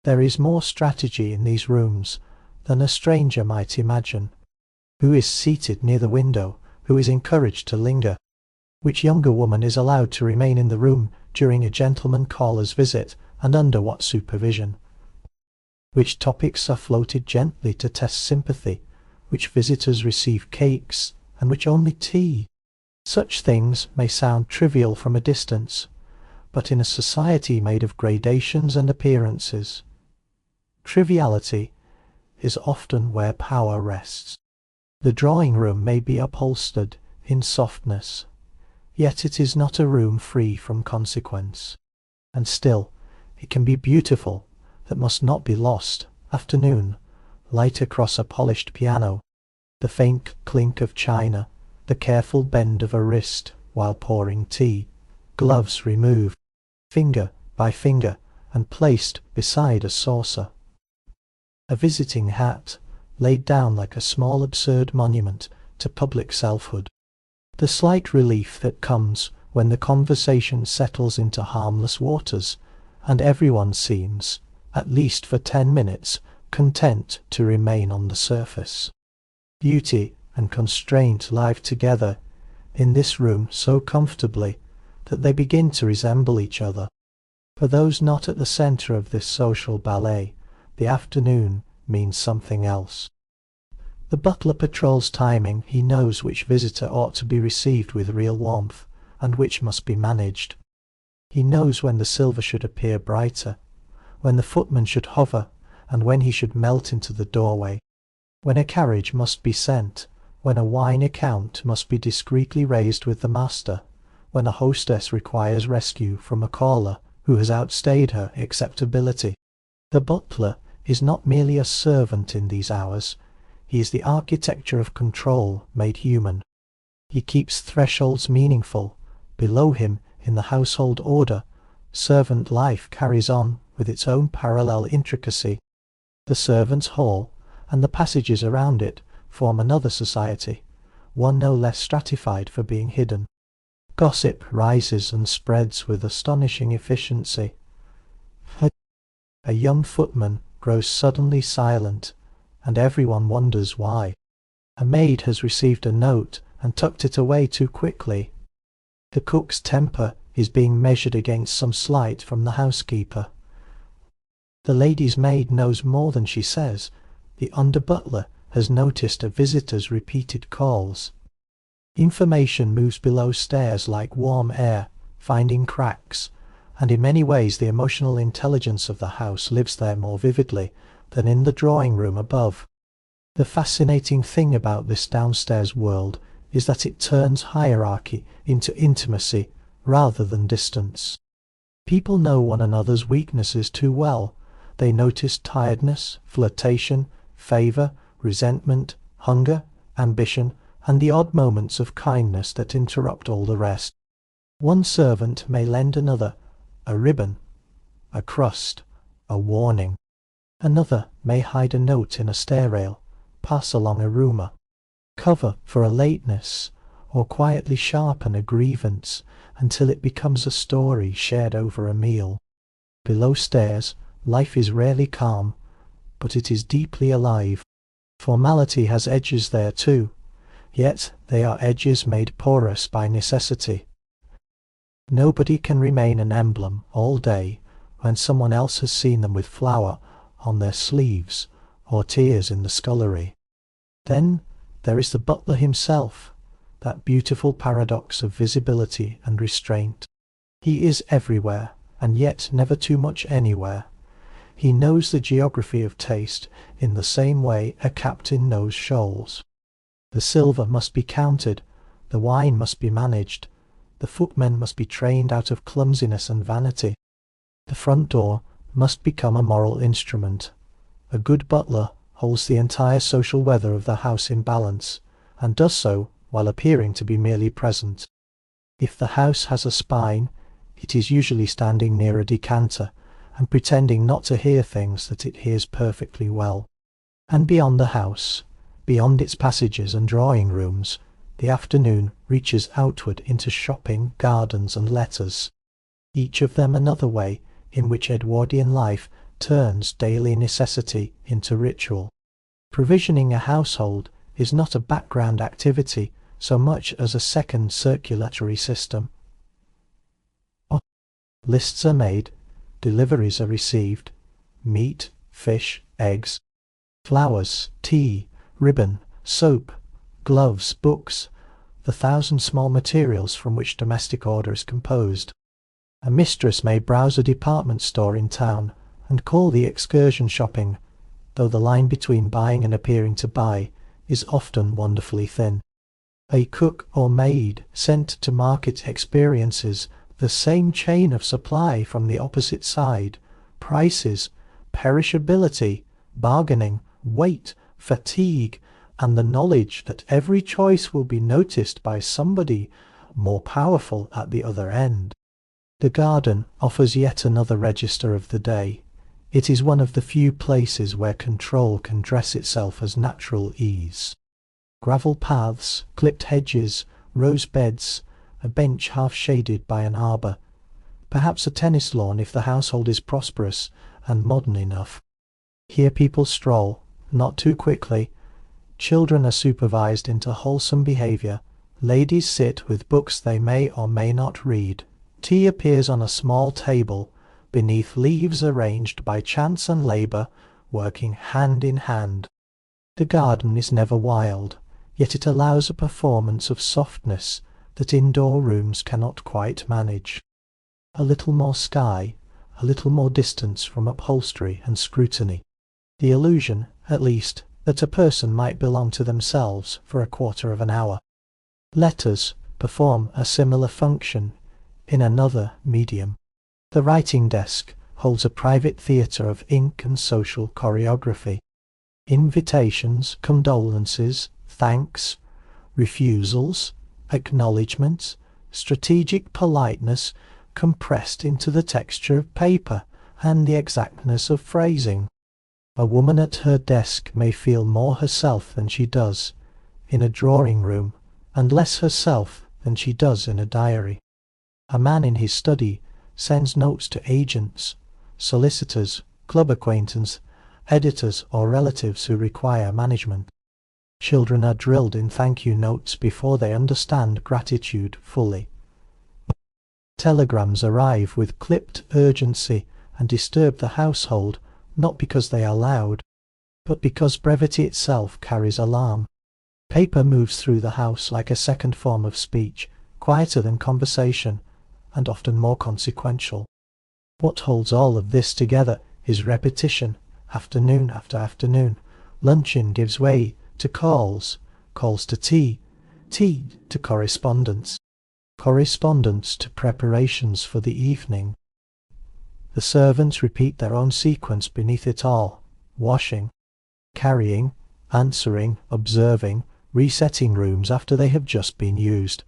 There is more strategy in these rooms than a stranger might imagine. Who is seated near the window? Who is encouraged to linger? Which younger woman is allowed to remain in the room during a gentleman caller's visit, and under what supervision? Which topics are floated gently to test sympathy? Which visitors receive cakes, and which only tea? Such things may sound trivial from a distance, but in a society made of gradations and appearances, triviality is often where power rests. The drawing room may be upholstered in softness, yet it is not a room free from consequence. And still, it can be beautiful, that must not be lost. Afternoon, light across a polished piano, the faint clink of china, the careful bend of a wrist while pouring tea, gloves removed, finger by finger, and placed beside a saucer. A visiting hat, laid down like a small absurd monument to public selfhood. The slight relief that comes when the conversation settles into harmless waters, and everyone seems, at least for 10 minutes, content to remain on the surface. Beauty and constraint live together in this room so comfortably that they begin to resemble each other. For those not at the centre of this social ballet, the afternoon means something else. The butler patrols timing. He knows which visitor ought to be received with real warmth, and which must be managed. He knows when the silver should appear brighter, when the footman should hover, and when he should melt into the doorway. when a carriage must be sent, when a wine account must be discreetly raised with the master, when a hostess requires rescue from a caller who has outstayed her acceptability. The butler is not merely a servant in these hours, he is the architecture of control made human. He keeps thresholds meaningful. Below him, in the household order, servant life carries on with its own parallel intricacy. The servants' hall and the passages around it form another society, one no less stratified for being hidden. Gossip rises and spreads with astonishing efficiency. A young footman grows suddenly silent, and everyone wonders why. A maid has received a note and tucked it away too quickly. The cook's temper is being measured against some slight from the housekeeper. The lady's maid knows more than she says. The under-butler has noticed a visitor's repeated calls. Information moves below stairs like warm air, finding cracks, and in many ways the emotional intelligence of the house lives there more vividly than in the drawing room above. The fascinating thing about this downstairs world is that it turns hierarchy into intimacy rather than distance. People know one another's weaknesses too well. They notice tiredness, flirtation, favour, resentment, hunger, ambition, and the odd moments of kindness that interrupt all the rest. One servant may lend another a ribbon, a crust, a warning. Another may hide a note in a stair rail, pass along a rumour, cover for a lateness, or quietly sharpen a grievance until it becomes a story shared over a meal. Below stairs, life is rarely calm, but it is deeply alive. Formality has edges there too, yet they are edges made porous by necessity. Nobody can remain an emblem all day when someone else has seen them with flour on their sleeves or tears in the scullery. Then there is the butler himself, that beautiful paradox of visibility and restraint. He is everywhere, and yet never too much anywhere. He knows the geography of taste in the same way a captain knows shoals. The silver must be counted, the wine must be managed, the footmen must be trained out of clumsiness and vanity. The front door must become a moral instrument. A good butler holds the entire social weather of the house in balance, and does so while appearing to be merely present. If the house has a spine, it is usually standing near a decanter, and pretending not to hear things that it hears perfectly well. And beyond the house, beyond its passages and drawing rooms, the afternoon reaches outward into shopping, gardens, and letters, each of them another way in which Edwardian life turns daily necessity into ritual. Provisioning a household is not a background activity so much as a second circulatory system. Lists are made, deliveries are received, meat, fish, eggs, flowers, tea, ribbon, soap, gloves, books, the thousand small materials from which domestic order is composed. A mistress may browse a department store in town and call the excursion shopping, though the line between buying and appearing to buy is often wonderfully thin. A cook or maid sent to market experiences the same chain of supply from the opposite side: prices, perishability, bargaining, weight, fatigue, and the knowledge that every choice will be noticed by somebody more powerful at the other end. The garden offers yet another register of the day. It is one of the few places where control can dress itself as natural ease. Gravel paths, clipped hedges, rose beds, a bench half shaded by an arbour, perhaps a tennis lawn if the household is prosperous and modern enough. Here people stroll, not too quickly. Children are supervised into wholesome behaviour. Ladies sit with books they may or may not read. Tea appears on a small table, beneath leaves arranged by chance and labour, working hand in hand. The garden is never wild, yet it allows a performance of softness that indoor rooms cannot quite manage. A little more sky, a little more distance from upholstery and scrutiny. The illusion, at least, that a person might belong to themselves for a quarter of an hour. Letters perform a similar function in another medium. The writing desk holds a private theatre of ink and social choreography. Invitations, condolences, thanks, refusals, acknowledgements, strategic politeness compressed into the texture of paper and the exactness of phrasing. A woman at her desk may feel more herself than she does in a drawing room, and less herself than she does in a diary. A man in his study sends notes to agents, solicitors, club acquaintances, editors or relatives who require management. Children are drilled in thank you notes before they understand gratitude fully. Telegrams arrive with clipped urgency and disturb the household, not because they are loud, but because brevity itself carries alarm. Paper moves through the house like a second form of speech, quieter than conversation, and often more consequential. What holds all of this together is repetition, afternoon after afternoon. Luncheon gives way to calls, calls to tea, tea to correspondence, correspondence to preparations for the evening. The servants repeat their own sequence beneath it all: washing, carrying, answering, observing, resetting rooms after they have just been used,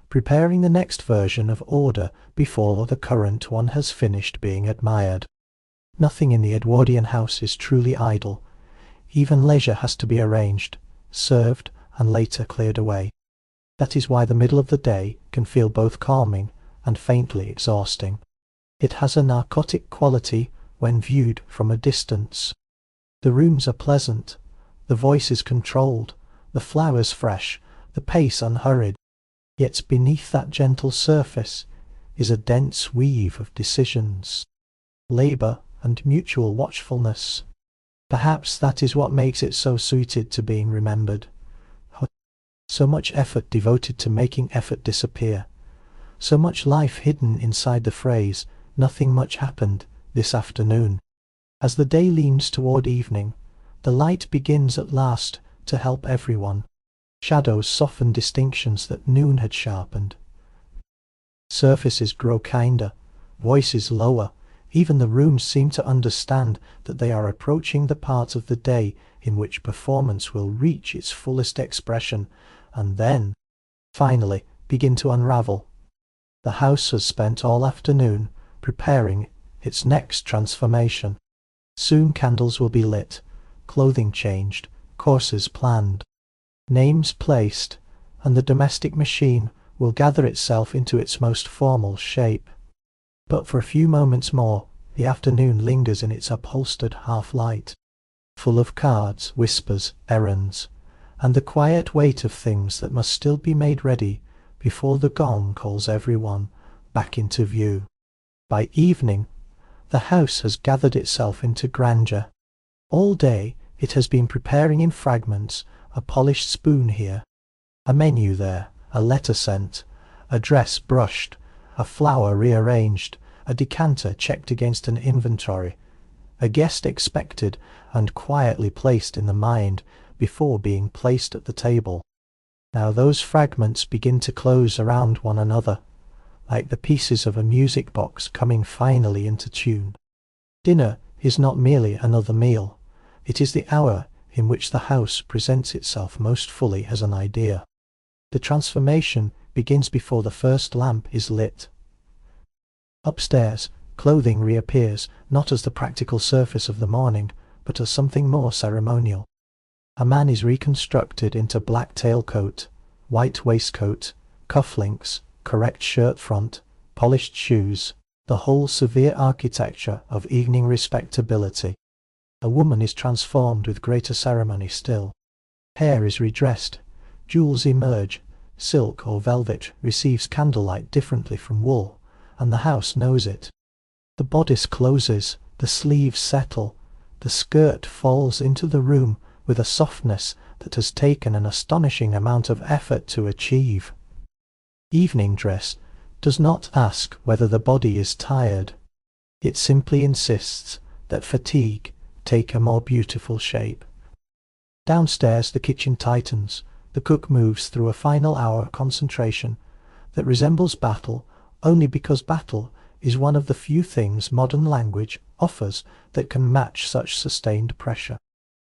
preparing the next version of order before the current one has finished being admired. Nothing in the Edwardian house is truly idle. Even leisure has to be arranged, served, and later cleared away. That is why the middle of the day can feel both calming and faintly exhausting. It has a narcotic quality when viewed from a distance. The rooms are pleasant, the voice is controlled, the flowers fresh, the pace unhurried. Yet beneath that gentle surface is a dense weave of decisions, labour, and mutual watchfulness. Perhaps that is what makes it so suited to being remembered. So much effort devoted to making effort disappear. So much life hidden inside the phrase, "Nothing much happened this afternoon." As the day leans toward evening, the light begins at last to help everyone. Shadows soften distinctions that noon had sharpened. Surfaces grow kinder, voices lower. Even the rooms seem to understand that they are approaching the part of the day in which performance will reach its fullest expression, and then, finally, begin to unravel. The house has spent all afternoon preparing its next transformation. Soon candles will be lit, clothing changed, courses planned, names placed, and the domestic machine will gather itself into its most formal shape. But for a few moments more, the afternoon lingers in its upholstered half-light, full of cards, whispers, errands, and the quiet weight of things that must still be made ready before the gong calls everyone back into view. By evening, the house has gathered itself into grandeur. All day it has been preparing in fragments, a polished spoon here, a menu there, a letter sent, a dress brushed, a flower rearranged, a decanter checked against an inventory, a guest expected and quietly placed in the mind before being placed at the table. Now those fragments begin to close around one another, like the pieces of a music box coming finally into tune. Dinner is not merely another meal, it is the hour in which the house presents itself most fully as an idea. The transformation begins before the first lamp is lit. Upstairs, clothing reappears, not as the practical surface of the morning, but as something more ceremonial. A man is reconstructed into black tailcoat, white waistcoat, cufflinks, correct shirt front, polished shoes, the whole severe architecture of evening respectability. A woman is transformed with greater ceremony still. Hair is redressed, jewels emerge, silk or velvet receives candlelight differently from wool, and the house knows it. The bodice closes, the sleeves settle, the skirt falls into the room with a softness that has taken an astonishing amount of effort to achieve. Evening dress does not ask whether the body is tired. It simply insists that fatigue take a more beautiful shape. Downstairs the kitchen tightens. The cook moves through a final hour of concentration that resembles battle only because battle is one of the few things modern language offers that can match such sustained pressure.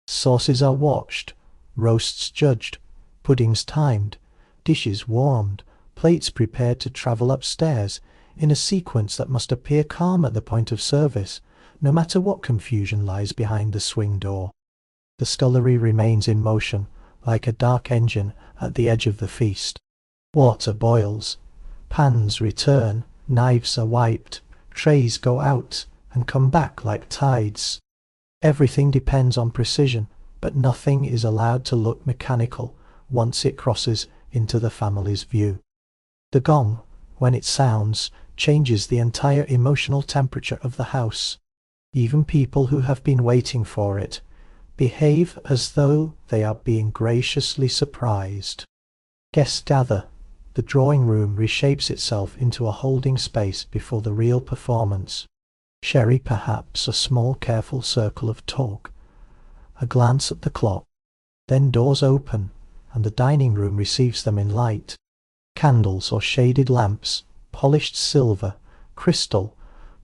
Sauces are watched, roasts judged, puddings timed, dishes warmed, plates prepared to travel upstairs in a sequence that must appear calm at the point of service, no matter what confusion lies behind the swing door. The scullery remains in motion, like a dark engine at the edge of the feast. Water boils, pans return, knives are wiped, trays go out and come back like tides. Everything depends on precision, but nothing is allowed to look mechanical once it crosses into the family's view. The gong, when it sounds, changes the entire emotional temperature of the house. Even people who have been waiting for it behave as though they are being graciously surprised. Guests gather. The drawing room reshapes itself into a holding space before the real performance. Sherry, perhaps a small careful circle of talk, a glance at the clock, then doors open and the dining room receives them in light. Candles or shaded lamps, polished silver, crystal,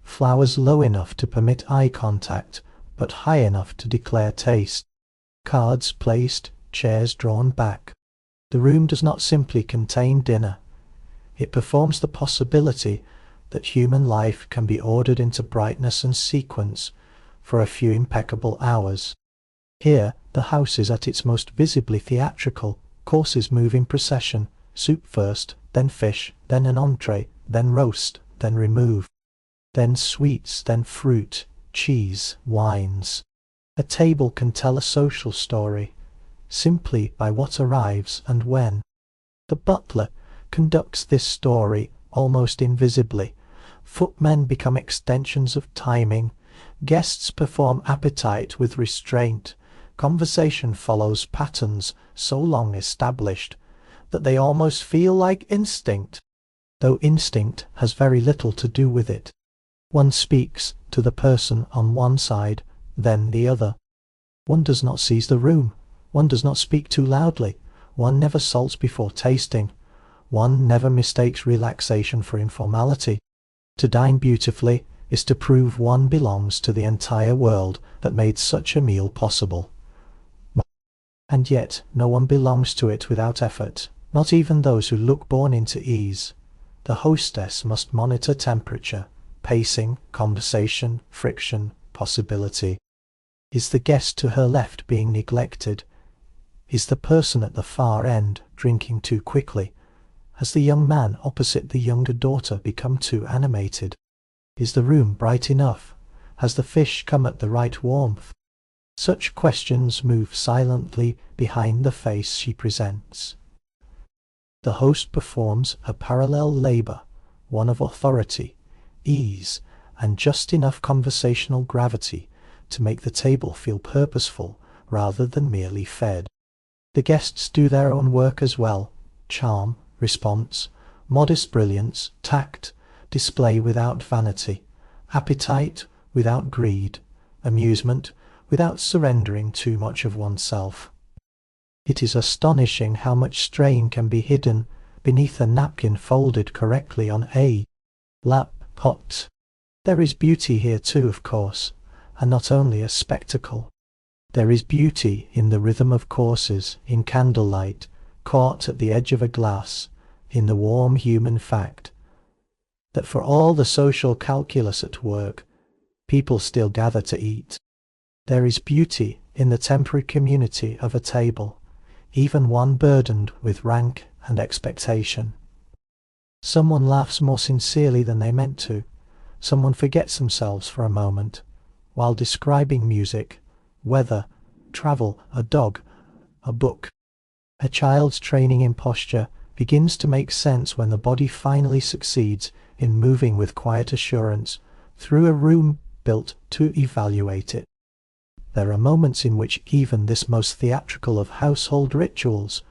flowers low enough to permit eye contact but high enough to declare taste. Cards placed, chairs drawn back. The room does not simply contain dinner. It performs the possibility that human life can be ordered into brightness and sequence for a few impeccable hours. Here the house is at its most visibly theatrical. Courses move in procession, soup first, then fish, then an entree, then roast, then remove, then sweets, then fruit, cheese, wines. A table can tell a social story simply by what arrives and when. The butler conducts this story almost invisibly. Footmen become extensions of timing. Guests perform appetite with restraint. Conversation follows patterns so long established that they almost feel like instinct, though instinct has very little to do with it. One speaks to the person on one side, then the other. One does not seize the room. One does not speak too loudly. One never salts before tasting. One never mistakes relaxation for informality. To dine beautifully is to prove one belongs to the entire world that made such a meal possible. And yet no one belongs to it without effort, not even those who look born into ease. The hostess must monitor temperature, pacing, conversation, friction, possibility. Is the guest to her left being neglected? Is the person at the far end drinking too quickly? Has the young man opposite the younger daughter become too animated? Is the room bright enough? Has the fish come at the right warmth? Such questions move silently behind the face she presents. The host performs a parallel labor, one of authority, ease, and just enough conversational gravity to make the table feel purposeful rather than merely fed. The guests do their own work as well: charm, response, modest brilliance, tact, display without vanity, appetite without greed, amusement without surrendering too much of oneself. It is astonishing how much strain can be hidden beneath a napkin folded correctly on a lap pot. There is beauty here too, of course, and not only a spectacle. There is beauty in the rhythm of courses, in candlelight, caught at the edge of a glass, in the warm human fact that for all the social calculus at work, people still gather to eat. There is beauty in the temporary community of a table, even one burdened with rank and expectation. Someone laughs more sincerely than they meant to. Someone forgets themselves for a moment, while describing music, weather, travel, a dog, a book. A child's training in posture begins to make sense when the body finally succeeds in moving with quiet assurance through a room built to evaluate it. There are moments in which even this most theatrical of household rituals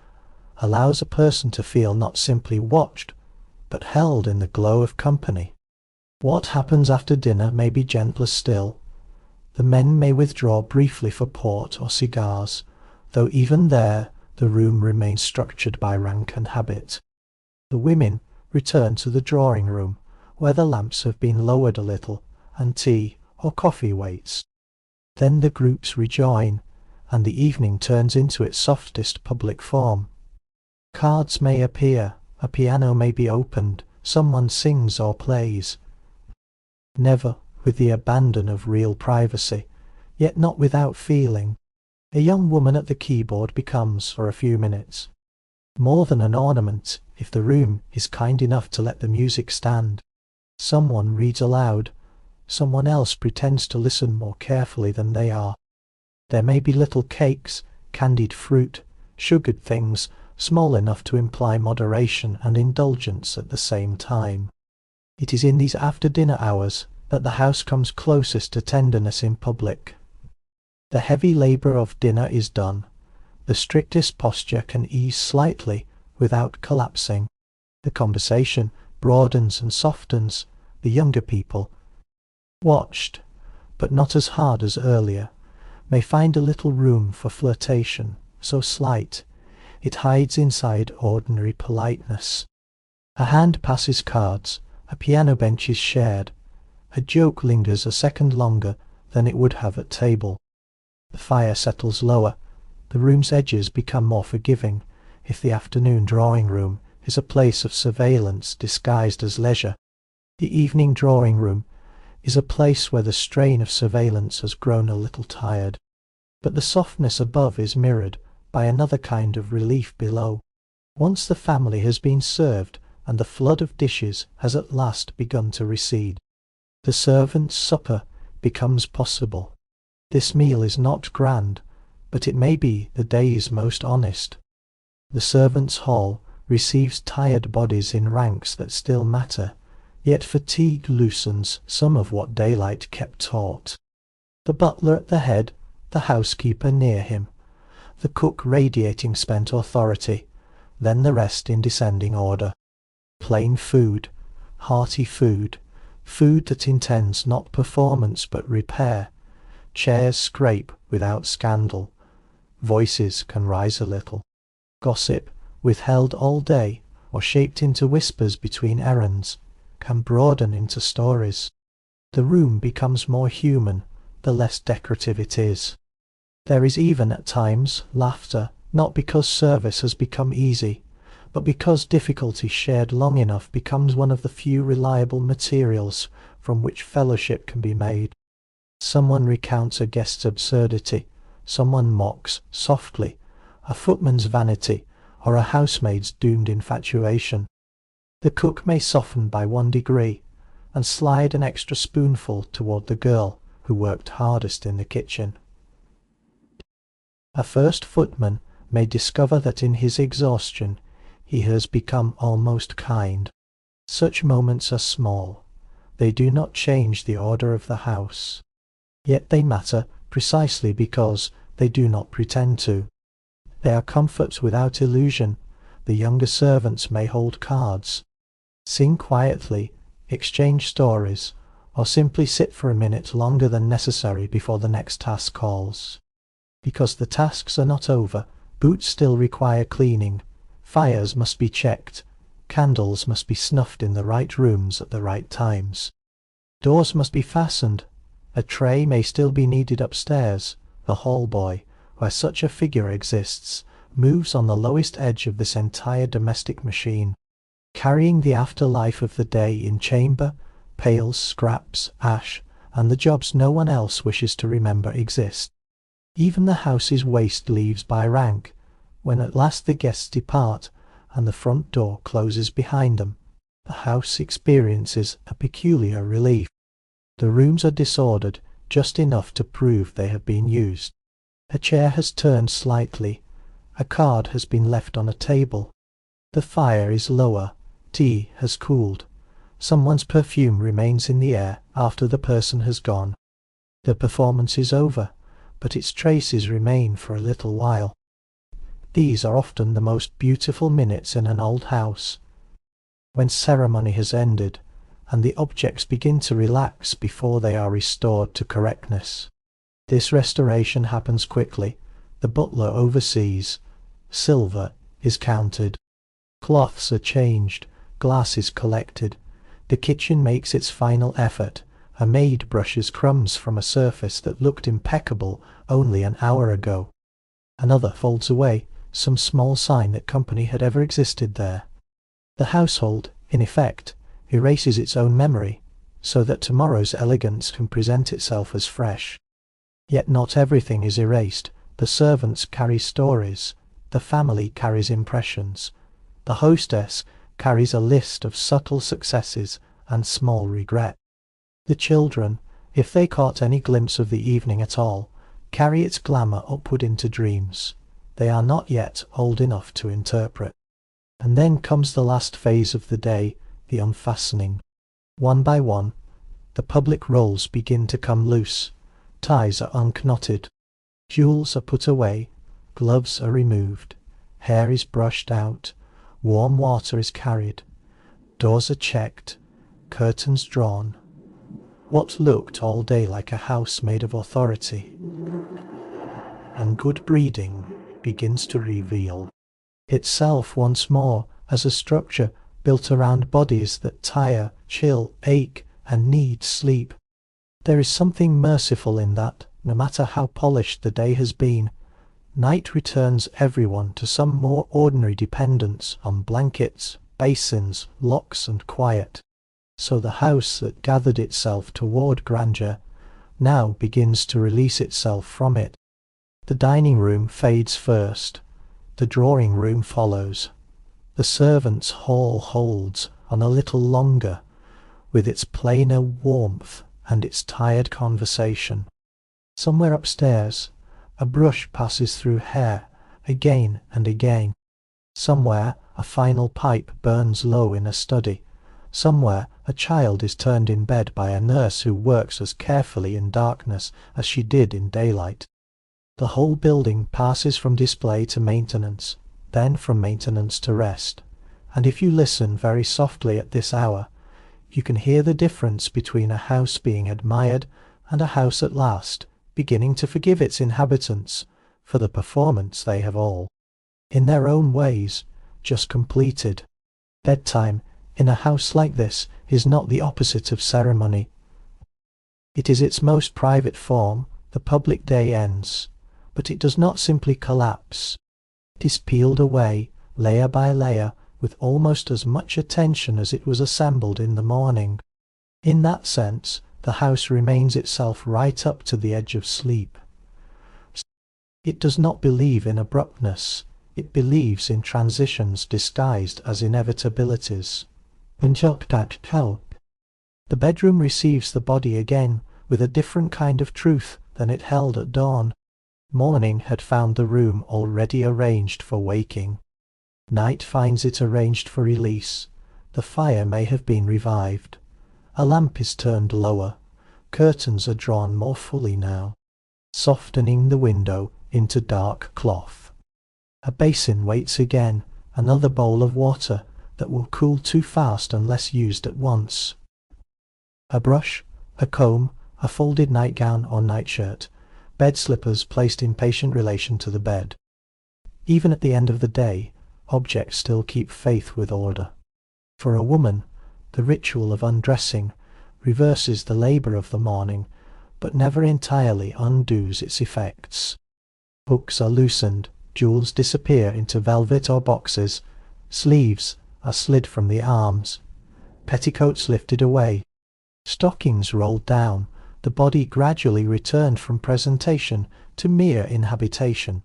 allows a person to feel not simply watched, but held in the glow of company. What happens after dinner may be gentler still. The men may withdraw briefly for port or cigars. though even there the room remains structured by rank and habit. The women return to the drawing room, where the lamps have been lowered a little, and tea or coffee waits. Then the groups rejoin, and the evening turns into its softest public form. Cards may appear, a piano may be opened, someone sings or plays. Never with the abandon of real privacy, yet not without feeling. A young woman at the keyboard becomes, for a few minutes, more than an ornament if the room is kind enough to let the music stand. Someone reads aloud, someone else pretends to listen more carefully than they are. There may be little cakes, candied fruit, sugared things, small enough to imply moderation and indulgence at the same time. It is in these after-dinner hours that the house comes closest to tenderness in public. The heavy labour of dinner is done. The strictest posture can ease slightly without collapsing. The conversation broadens and softens. The younger people, watched, but not as hard as earlier, may find a little room for flirtation, so slight, it hides inside ordinary politeness. A hand passes cards, a piano bench is shared, a joke lingers a second longer than it would have at table. The fire settles lower, the room's edges become more forgiving, if the afternoon drawing room is a place of surveillance disguised as leisure. The evening drawing room is a place where the strain of surveillance has grown a little tired, but the softness above is mirrored by another kind of relief below. Once the family has been served and the flood of dishes has at last begun to recede, the servant's supper becomes possible. This meal is not grand, but it may be the day's most honest. The servants' hall receives tired bodies in ranks that still matter, yet fatigue loosens some of what daylight kept taut. The butler at the head, the housekeeper near him, the cook radiating spent authority, then the rest in descending order. Plain food, hearty food, food that intends not performance but repair. Chairs scrape without scandal. Voices can rise a little. Gossip, withheld all day, or shaped into whispers between errands, can broaden into stories. The room becomes more human, the less decorative it is. There is even at times laughter, not because service has become easy, but because difficulty shared long enough becomes one of the few reliable materials from which fellowship can be made. Someone recounts a guest's absurdity, someone mocks, softly, a footman's vanity, or a housemaid's doomed infatuation. The cook may soften by 1 degree, and slide an extra spoonful toward the girl who worked hardest in the kitchen. A first footman may discover that in his exhaustion he has become almost kind. Such moments are small. They do not change the order of the house. Yet they matter precisely because they do not pretend to. They are comforts without illusion. The younger servants may hold cards, sing quietly, exchange stories, or simply sit for a minute longer than necessary before the next task calls. Because the tasks are not over, boots still require cleaning, fires must be checked, candles must be snuffed in the right rooms at the right times. Doors must be fastened, a tray may still be needed upstairs. The hall boy, where such a figure exists, moves on the lowest edge of this entire domestic machine, carrying the afterlife of the day in chamber, pails, scraps, ash, and the jobs no one else wishes to remember exist. Even the house's waste leaves by rank. When at last the guests depart, and the front door closes behind them, the house experiences a peculiar relief. The rooms are disordered just enough to prove they have been used. A chair has turned slightly, a card has been left on a table, the fire is lower, tea has cooled, someone's perfume remains in the air after the person has gone. The performance is over, but its traces remain for a little while. These are often the most beautiful minutes in an old house, when ceremony has ended, and the objects begin to relax before they are restored to correctness. This restoration happens quickly, The butler oversees. Silver is counted. Cloths are changed. Glass is collected. The kitchen makes its final effort. A maid brushes crumbs from a surface that looked impeccable only an hour ago. Another folds away some small sign that company had ever existed there. The household, in effect, erases its own memory, so that tomorrow's elegance can present itself as fresh. Yet not everything is erased. The servants carry stories. The family carries impressions. The hostess carries a list of subtle successes and small regret. The children, if they caught any glimpse of the evening at all, carry its glamour upward into dreams. They are not yet old enough to interpret. And then comes the last phase of the day, the unfastening. One by one, the public roles begin to come loose. Ties are unknotted. Jewels are put away. Gloves are removed. Hair is brushed out. Warm water is carried. Doors are checked. Curtains drawn. What looked all day like a house made of authority and good breeding begins to reveal itself once more as a structure built around bodies that tire, chill, ache, and need sleep. There is something merciful in that, no matter how polished the day has been. Night returns everyone to some more ordinary dependence on blankets, basins, locks, and quiet. So the house that gathered itself toward grandeur now begins to release itself from it. The dining room fades first. The drawing room follows. The servants' hall holds on a little longer, with its plainer warmth and its tired conversation. Somewhere upstairs, a brush passes through hair again and again. Somewhere, a final pipe burns low in a study. Somewhere, a child is turned in bed by a nurse who works as carefully in darkness as she did in daylight. The whole building passes from display to maintenance, then from maintenance to rest. And if you listen very softly at this hour, you can hear the difference between a house being admired and a house at last beginning to forgive its inhabitants for the performance they have all, in their own ways, just completed. Bedtime in a house like this is not the opposite of ceremony. It is its most private form. The public day ends, but it does not simply collapse. It is peeled away, layer by layer, with almost as much attention as it was assembled in the morning. In that sense, the house remains itself right up to the edge of sleep. It does not believe in abruptness. It believes in transitions disguised as inevitabilities. The bedroom receives the body again with a different kind of truth than it held at dawn. Morning had found the room already arranged for waking. Night finds it arranged for release. The fire may have been revived. A lamp is turned lower. Curtains are drawn more fully now, softening the window into dark cloth. A basin waits again, another bowl of water that will cool too fast unless used at once. A brush, a comb, a folded nightgown or nightshirt, bed slippers placed in patient relation to the bed. Even at the end of the day, objects still keep faith with order. For a woman, the ritual of undressing reverses the labour of the morning, but never entirely undoes its effects. Hooks are loosened, jewels disappear into velvet or boxes, sleeves are slid from the arms, petticoats lifted away, stockings rolled down, the body gradually returned from presentation to mere inhabitation.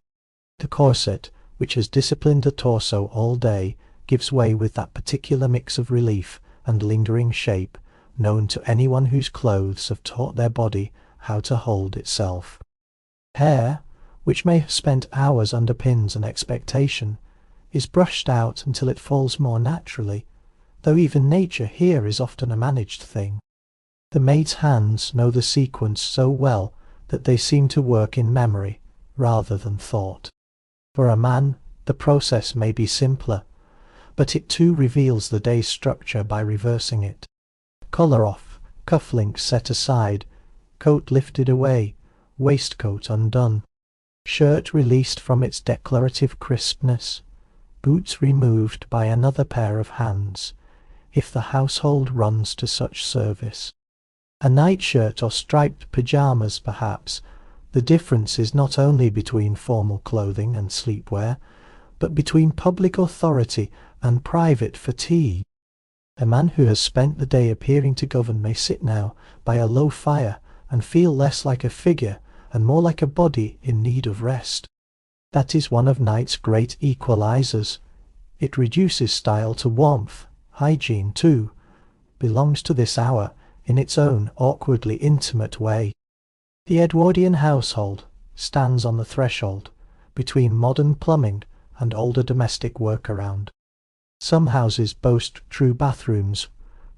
The corset, which has disciplined the torso all day, gives way with that particular mix of relief and lingering shape known to anyone whose clothes have taught their body how to hold itself. Hair, which may have spent hours under pins and expectation, is brushed out until it falls more naturally, though even nature here is often a managed thing. The maid's hands know the sequence so well that they seem to work in memory rather than thought. For a man, the process may be simpler, but it too reveals the day's structure by reversing it. Collar off, cufflinks set aside, coat lifted away, waistcoat undone. Shirt released from its declarative crispness, boots removed by another pair of hands, if the household runs to such service. A nightshirt or striped pyjamas, perhaps. The difference is not only between formal clothing and sleepwear, but between public authority and private fatigue. A man who has spent the day appearing to govern may sit now by a low fire and feel less like a figure and more like a body in need of rest. That is one of night's great equalizers. It reduces style to warmth. Hygiene, too, belongs to this hour in its own awkwardly intimate way. The Edwardian household stands on the threshold between modern plumbing and older domestic workaround. Some houses boast true bathrooms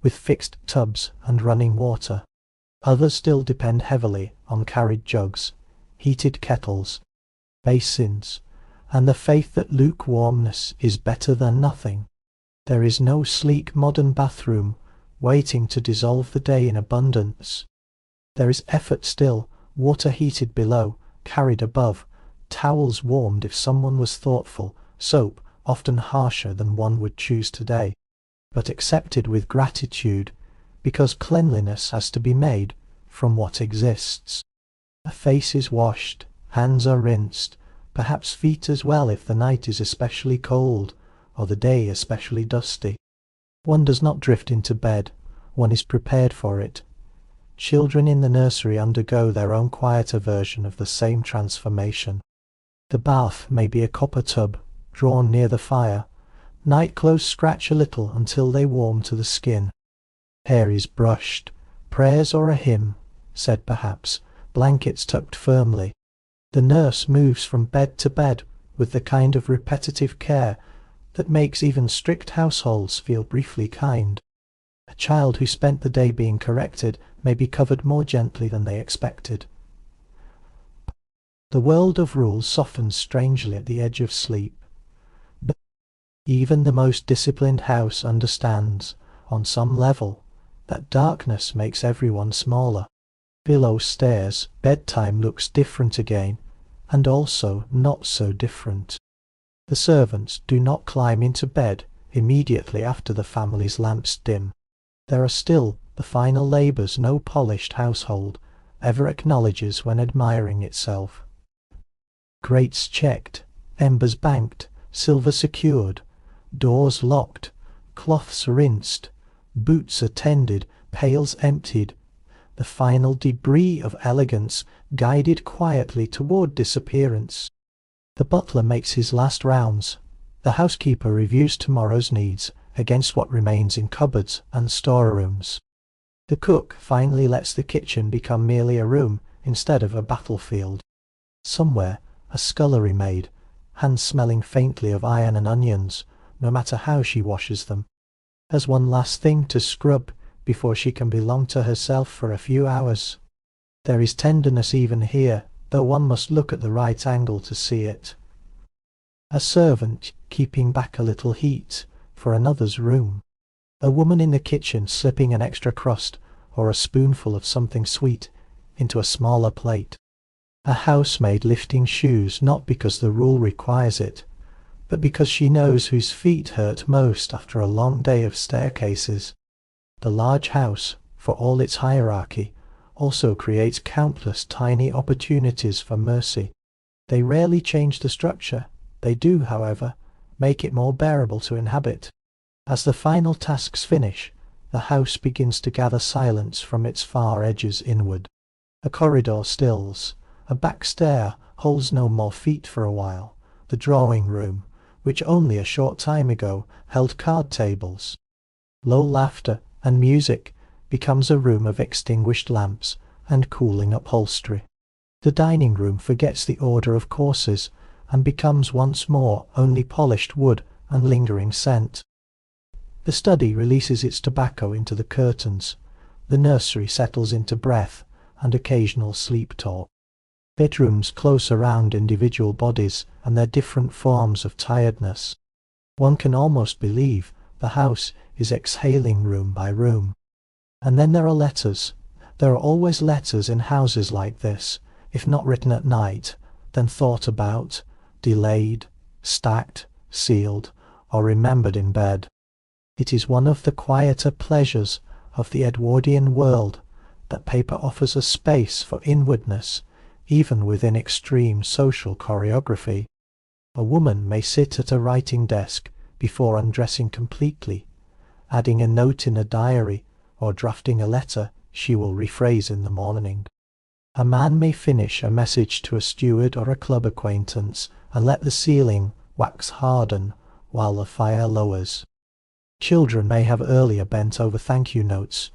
with fixed tubs and running water. Others still depend heavily on carried jugs, heated kettles, basins, and the faith that lukewarmness is better than nothing. There is no sleek modern bathroom waiting to dissolve the day in abundance. There is effort still, water heated below, carried above, towels warmed if someone was thoughtful, soap often harsher than one would choose today, but accepted with gratitude, because cleanliness has to be made from what exists. A face is washed, hands are rinsed, perhaps feet as well if the night is especially cold, or the day especially dusty. One does not drift into bed, one is prepared for it. Children in the nursery undergo their own quieter version of the same transformation. The bath may be a copper tub, drawn near the fire. Night clothes scratch a little until they warm to the skin. Hair is brushed, prayers or a hymn said perhaps, blankets tucked firmly. The nurse moves from bed to bed with the kind of repetitive care that makes even strict households feel briefly kind. A child who spent the day being corrected may be covered more gently than they expected. The world of rules softens strangely at the edge of sleep. But even the most disciplined house understands, on some level, that darkness makes everyone smaller. Below stairs, bedtime looks different again, and also not so different. The servants do not climb into bed immediately after the family's lamps dim. There are still the final labours no polished household ever acknowledges when admiring itself. Grates checked, embers banked, silver secured, doors locked, cloths rinsed, boots attended, pails emptied, the final debris of elegance guided quietly toward disappearance. The butler makes his last rounds. The housekeeper reviews tomorrow's needs against what remains in cupboards and storerooms. The cook finally lets the kitchen become merely a room instead of a battlefield. Somewhere, a scullery maid, hands smelling faintly of iron and onions, no matter how she washes them, has one last thing to scrub before she can belong to herself for a few hours. There is tenderness even here, though one must look at the right angle to see it. A servant keeping back a little heat for another's room. A woman in the kitchen slipping an extra crust or a spoonful of something sweet into a smaller plate. A housemaid lifting shoes not because the rule requires it, but because she knows whose feet hurt most after a long day of staircases. The large house, for all its hierarchy, also creates countless tiny opportunities for mercy. They rarely change the structure. They do, however, make it more bearable to inhabit. As the final tasks finish, the house begins to gather silence from its far edges inward. A corridor stills. A back stair holds no more feet for a while. The drawing room, which only a short time ago held card tables, low laughter and music, becomes a room of extinguished lamps and cooling upholstery. The dining room forgets the order of courses and becomes once more only polished wood and lingering scent. The study releases its tobacco into the curtains. The nursery settles into breath and occasional sleep talk. Bedrooms close around individual bodies and their different forms of tiredness. One can almost believe the house is exhaling room by room. And then there are letters. There are always letters in houses like this, if not written at night, then thought about, delayed, stacked, sealed, or remembered in bed. It is one of the quieter pleasures of the Edwardian world that paper offers a space for inwardness, even within extreme social choreography. A woman may sit at a writing desk before undressing completely, adding a note in a diary or drafting a letter she will rephrase in the morning. A man may finish a message to a steward or a club acquaintance and let the ceiling wax harden while the fire lowers. Children may have earlier bent over thank-you notes,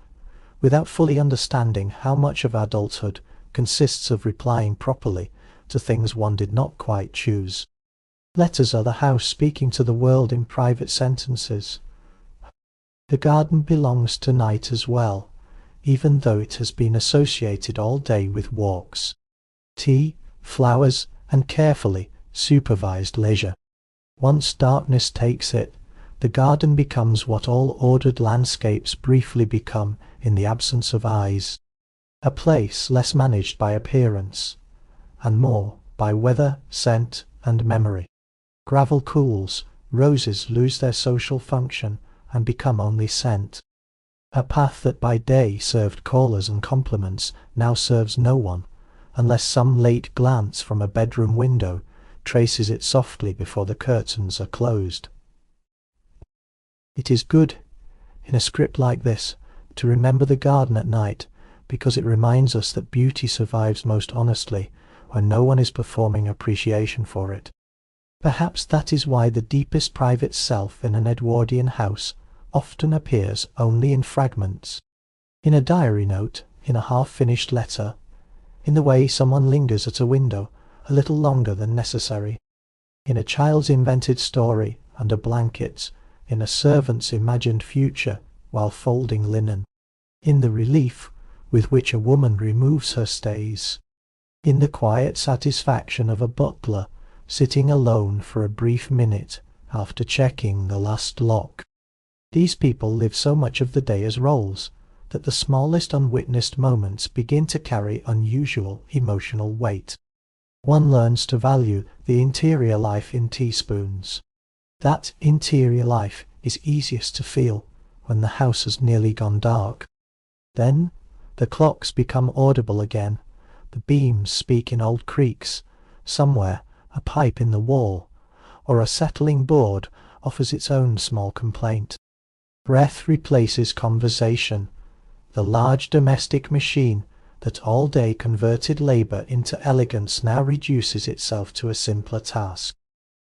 without fully understanding how much of adulthood consists of replying properly to things one did not quite choose. Letters are the house speaking to the world in private sentences. The garden belongs to night as well, even though it has been associated all day with walks, tea, flowers, and carefully supervised leisure. Once darkness takes it, the garden becomes what all ordered landscapes briefly become in the absence of eyes, a place less managed by appearance, and more by weather, scent, and memory. Gravel cools, roses lose their social function and become only scent. A path that by day served callers and compliments now serves no one, unless some late glance from a bedroom window traces it softly before the curtains are closed. It is good, in a script like this, to remember the garden at night, because it reminds us that beauty survives most honestly when no one is performing appreciation for it. Perhaps that is why the deepest private self in an Edwardian house often appears only in fragments. In a diary note, in a half-finished letter, in the way someone lingers at a window a little longer than necessary, in a child's invented story under blankets, in a servant's imagined future while folding linen, in the relief with which a woman removes her stays, in the quiet satisfaction of a butler sitting alone for a brief minute after checking the last lock. These people live so much of the day as roles that the smallest unwitnessed moments begin to carry unusual emotional weight. One learns to value the interior life in teaspoons. That interior life is easiest to feel when the house has nearly gone dark. Then the clocks become audible again, the beams speak in old creaks, somewhere a pipe in the wall, or a settling board offers its own small complaint. Breath replaces conversation. The large domestic machine that all day converted labour into elegance now reduces itself to a simpler task,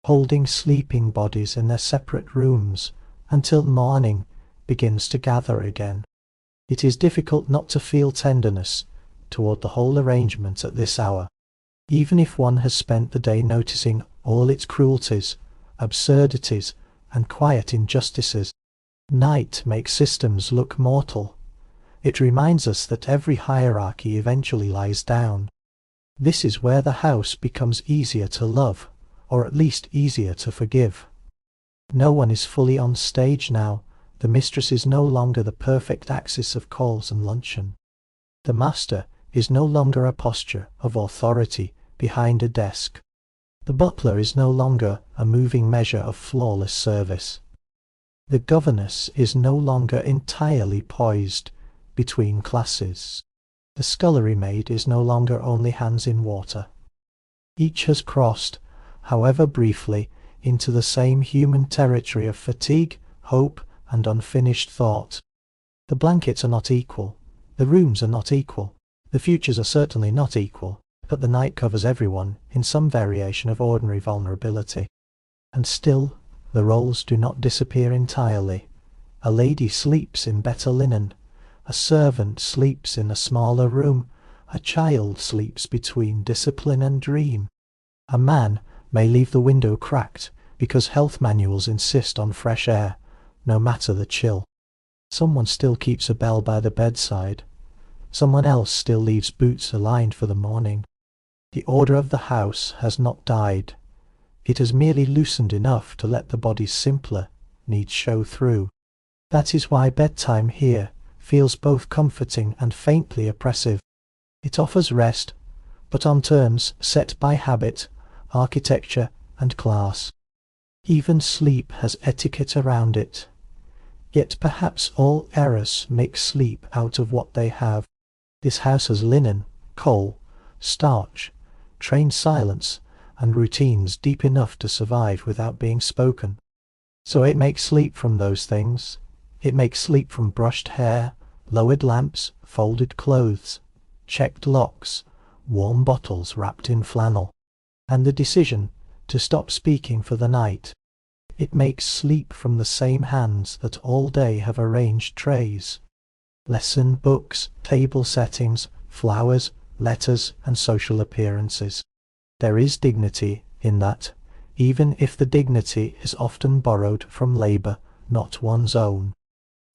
holding sleeping bodies in their separate rooms until morning begins to gather again. It is difficult not to feel tenderness toward the whole arrangement at this hour, even if one has spent the day noticing all its cruelties, absurdities, and quiet injustices. Night makes systems look mortal. It reminds us that every hierarchy eventually lies down. This is where the house becomes easier to love, or at least easier to forgive. No one is fully on stage now. The mistress is no longer the perfect axis of calls and luncheon. The master is no longer a posture of authority behind a desk. The butler is no longer a moving measure of flawless service. The governess is no longer entirely poised between classes. The scullery maid is no longer only hands in water. Each has crossed, however briefly, into the same human territory of fatigue, hope, and unfinished thought. The blankets are not equal. The rooms are not equal. The futures are certainly not equal, but the night covers everyone in some variation of ordinary vulnerability. And still, the roles do not disappear entirely. A lady sleeps in better linen. A servant sleeps in a smaller room. A child sleeps between discipline and dream. A man may leave the window cracked because health manuals insist on fresh air, no matter the chill. Someone still keeps a bell by the bedside. Someone else still leaves boots aligned for the morning. The order of the house has not died. It has merely loosened enough to let the body's simpler needs show through. That is why bedtime here feels both comforting and faintly oppressive. It offers rest, but on terms set by habit, architecture, and class. Even sleep has etiquette around it. Yet perhaps all errors make sleep out of what they have. This house has linen, coal, starch, trained silence, and routines deep enough to survive without being spoken. So it makes sleep from those things. It makes sleep from brushed hair, lowered lamps, folded clothes, checked locks, warm bottles wrapped in flannel, and the decision to stop speaking for the night. It makes sleep from the same hands that all day have arranged trays, lesson books, table settings, flowers, letters, and social appearances. There is dignity in that, even if the dignity is often borrowed from labour, not one's own.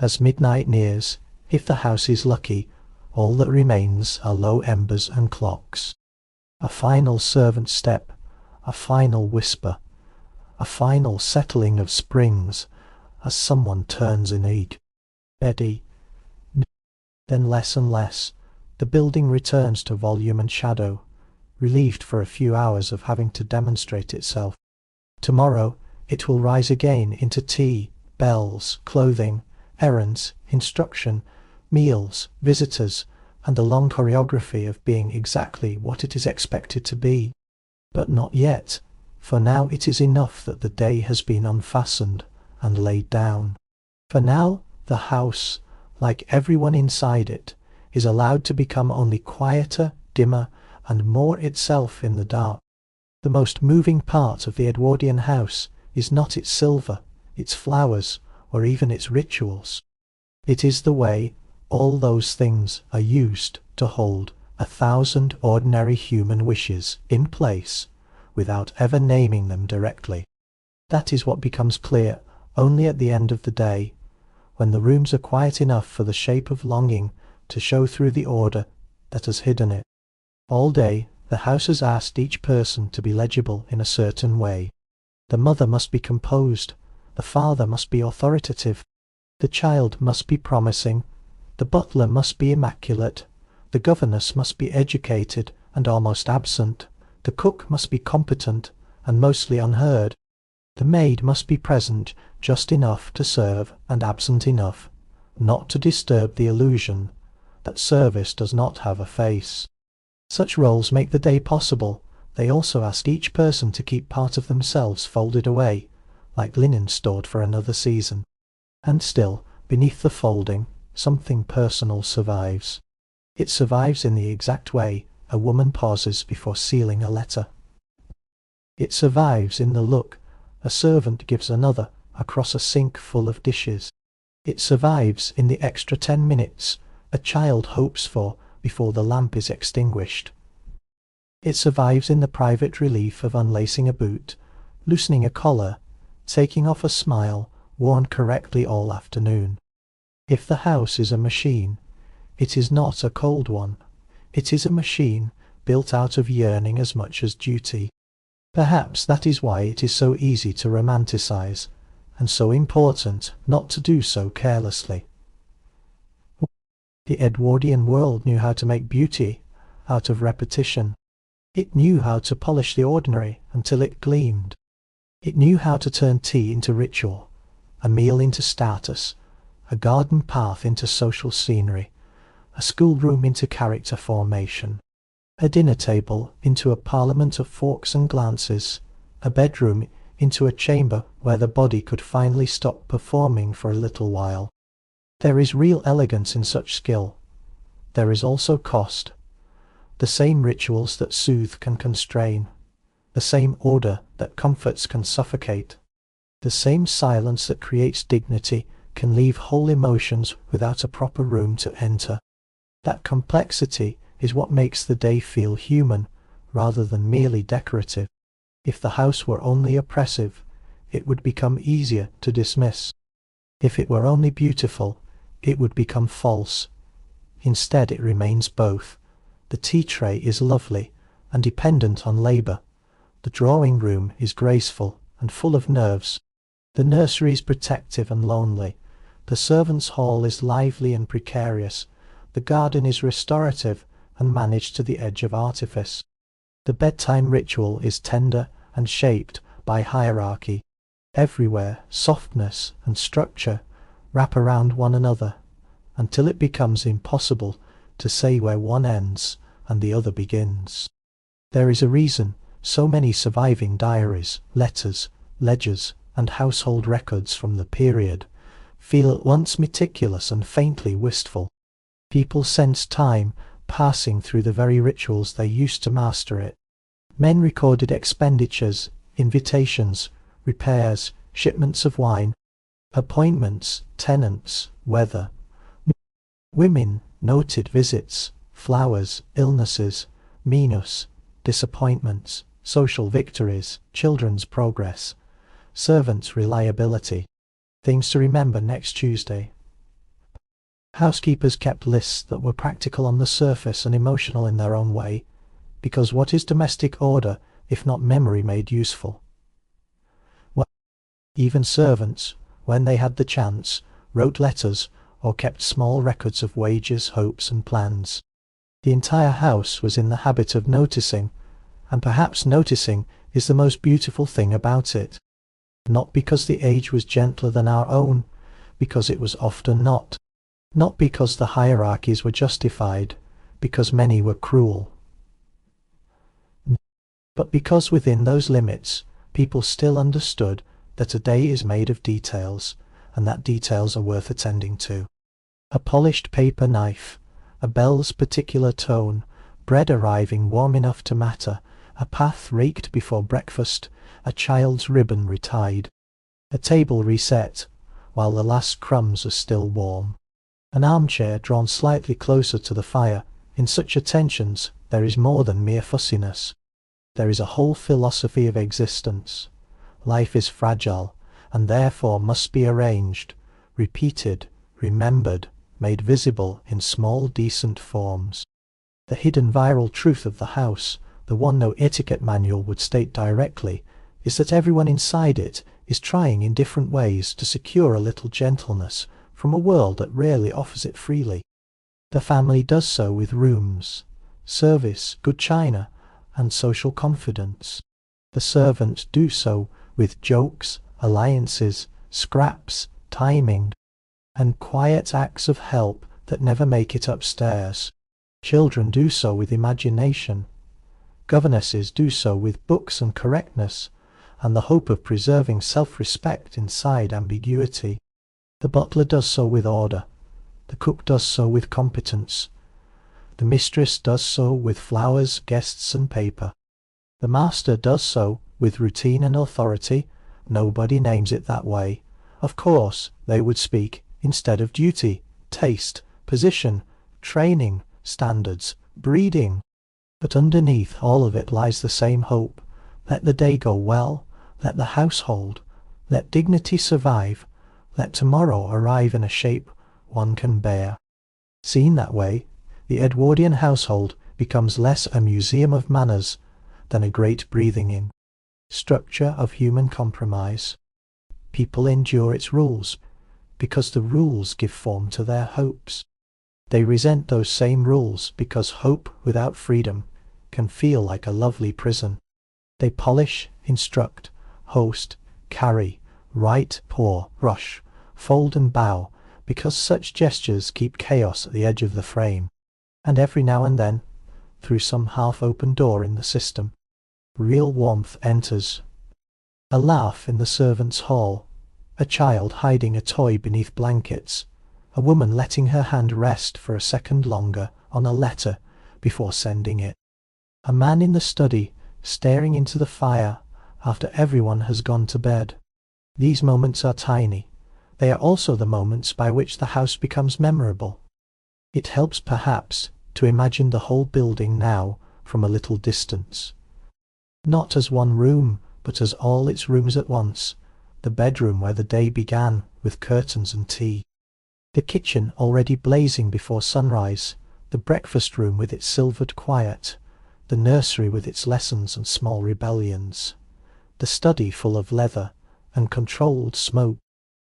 As midnight nears, if the house is lucky, all that remains are low embers and clocks. A final servant step, a final whisper, a final settling of springs as someone turns in aid. Betty. Then less and less, the building returns to volume and shadow, relieved for a few hours of having to demonstrate itself. Tomorrow it will rise again into tea, bells, clothing, errands, instruction, meals, visitors, and a long choreography of being exactly what it is expected to be. But not yet, for now it is enough that the day has been unfastened and laid down. For now the house, like everyone inside it, is allowed to become only quieter, dimmer, and more itself in the dark. The most moving part of the Edwardian house is not its silver, its flowers, or even its rituals. It is the way all those things are used to hold 1,000 ordinary human wishes in place without ever naming them directly. That is what becomes clear only at the end of the day, when the rooms are quiet enough for the shape of longing to show through the order that has hidden it. All day the house has asked each person to be legible in a certain way. The mother must be composed, the father must be authoritative, the child must be promising, the butler must be immaculate, the governess must be educated and almost absent, the cook must be competent and mostly unheard, the maid must be present just enough to serve and absent enough not to disturb the illusion that service does not have a face. Such roles make the day possible. They also ask each person to keep part of themselves folded away, like linen stored for another season. And still, beneath the folding, something personal survives. It survives in the exact way a woman pauses before sealing a letter. It survives in the look a servant gives another across a sink full of dishes. It survives in the extra 10 minutes a child hopes for before the lamp is extinguished. It survives in the private relief of unlacing a boot, loosening a collar, taking off a smile worn correctly all afternoon. If the house is a machine, it is not a cold one. It is a machine built out of yearning as much as duty. Perhaps that is why it is so easy to romanticize, and so important not to do so carelessly. The Edwardian world knew how to make beauty out of repetition. It knew how to polish the ordinary until it gleamed. It knew how to turn tea into ritual, a meal into status, a garden path into social scenery, a schoolroom into character formation, a dinner table into a parliament of forks and glances, a bedroom into a chamber where the body could finally stop performing for a little while. There is real elegance in such skill. There is also cost. The same rituals that soothe can constrain. The same order that comforts can suffocate. The same silence that creates dignity can leave whole emotions without a proper room to enter. That complexity is what makes the day feel human, rather than merely decorative. If the house were only oppressive, it would become easier to dismiss. If it were only beautiful, it would become false. Instead it remains both. The tea tray is lovely and dependent on labour. The drawing room is graceful and full of nerves. The nursery is protective and lonely. The servants' hall is lively and precarious. The garden is restorative and managed to the edge of artifice. The bedtime ritual is tender and shaped by hierarchy. Everywhere, softness and structure wrap around one another, until it becomes impossible to say where one ends and the other begins. There is a reason so many surviving diaries, letters, ledgers, and household records from the period feel at once meticulous and faintly wistful. People sense time passing through the very rituals they used to master it. Men recorded expenditures, invitations, repairs, shipments of wine, appointments, tenants, weather. Women noted visits, flowers, illnesses, minus, disappointments, social victories, children's progress, servants' reliability, things to remember next Tuesday. Housekeepers kept lists that were practical on the surface and emotional in their own way, because what is domestic order if not memory made useful? Well, even servants, when they had the chance, wrote letters or kept small records of wages, hopes and plans. The entire house was in the habit of noticing, and perhaps noticing is the most beautiful thing about it. Not because the age was gentler than our own, because it was often not. Not because the hierarchies were justified, because many were cruel. But because within those limits, people still understood that a day is made of details, and that details are worth attending to. A polished paper knife, a bell's particular tone, bread arriving warm enough to matter, a path raked before breakfast, a child's ribbon retied, a table reset while the last crumbs are still warm, an armchair drawn slightly closer to the fire. In such attentions there is more than mere fussiness. There is a whole philosophy of existence. Life is fragile, and therefore must be arranged, repeated, remembered, made visible in small decent forms. The hidden viral truth of the house, the one no etiquette manual would state directly, is that everyone inside it is trying in different ways to secure a little gentleness from a world that rarely offers it freely. The family does so with rooms, service, good china, and social confidence. The servants do so with jokes, alliances, scraps, timing, and quiet acts of help that never make it upstairs. Children do so with imagination. Governesses do so with books and correctness, and the hope of preserving self-respect inside ambiguity. The butler does so with order. The cook does so with competence. The mistress does so with flowers, guests, and paper. The master does so with routine and authority. Nobody names it that way. Of course, they would speak instead of duty, taste, position, training, standards, breeding. But underneath all of it lies the same hope. Let the day go well, let the household, let dignity survive, let tomorrow arrive in a shape one can bear. Seen that way, the Edwardian household becomes less a museum of manners than a great breathing-in. Structure of human compromise. People endure its rules, because the rules give form to their hopes. They resent those same rules because hope without freedom can feel like a lovely prison. They polish, instruct, host, carry, write, pour, rush, fold and bow, because such gestures keep chaos at the edge of the frame. And every now and then, through some half-open door in the system, real warmth enters. A laugh in the servants' hall, a child hiding a toy beneath blankets, a woman letting her hand rest for a second longer on a letter before sending it, a man in the study staring into the fire after everyone has gone to bed. These moments are tiny. They are also the moments by which the house becomes memorable. It helps perhaps to imagine the whole building now from a little distance. Not as one room, but as all its rooms at once. The bedroom where the day began with curtains and tea. The kitchen already blazing before sunrise. The breakfast room with its silvered quiet. The nursery with its lessons and small rebellions. The study full of leather and controlled smoke.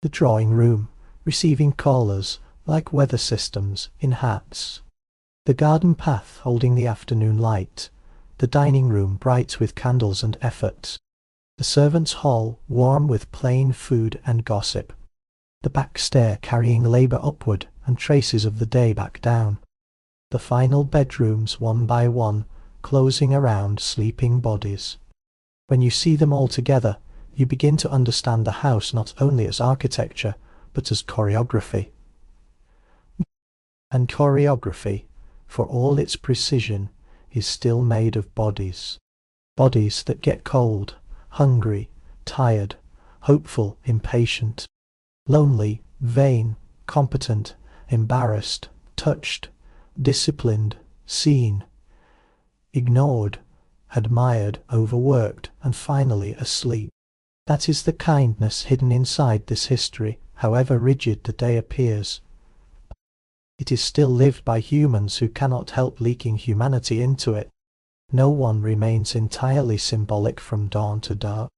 The drawing room receiving callers like weather systems in hats. The garden path holding the afternoon light. the dining room bright with candles and efforts, the servants' hall warm with plain food and gossip, the back stair carrying labour upward and traces of the day back down, the final bedrooms one by one closing around sleeping bodies. When you see them all together, you begin to understand the house not only as architecture, but as choreography. And choreography, for all its precision, is still made of bodies. Bodies that get cold, hungry, tired, hopeful, impatient, lonely, vain, competent, embarrassed, touched, disciplined, seen, ignored, admired, overworked, and finally asleep. That is the kindness hidden inside this history, however rigid the day appears. It is still lived by humans who cannot help leaking humanity into it. No one remains entirely symbolic from dawn to dark.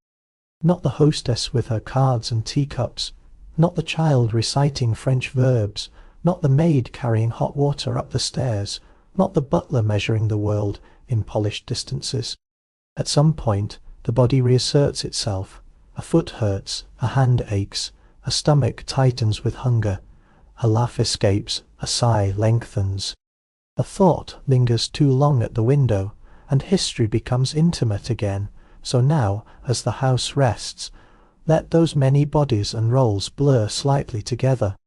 Not the hostess with her cards and teacups, not the child reciting French verbs, not the maid carrying hot water up the stairs, not the butler measuring the world in polished distances. At some point, the body reasserts itself. A foot hurts, a hand aches, a stomach tightens with hunger, a laugh escapes, a sigh lengthens. A thought lingers too long at the window, and history becomes intimate again. So now, as the house rests, let those many bodies and roles blur slightly together.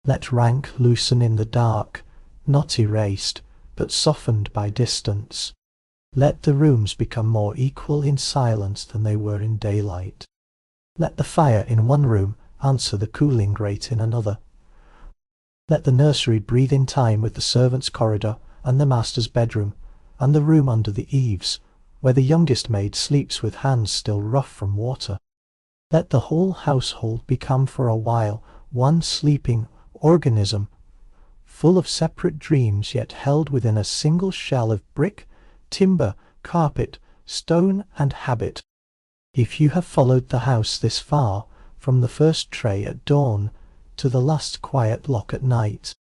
Let rank loosen in the dark, not erased, but softened by distance. Let the rooms become more equal in silence than they were in daylight. Let the fire in one room answer the cooling grate in another. Let the nursery breathe in time with the servants' corridor and the master's bedroom, and the room under the eaves, where the youngest maid sleeps with hands still rough from water. Let the whole household become for a while one sleeping organism, full of separate dreams yet held within a single shell of brick, timber, carpet, stone, and habit. If you have followed the house this far, from the first tray at dawn to the last quiet lock at night,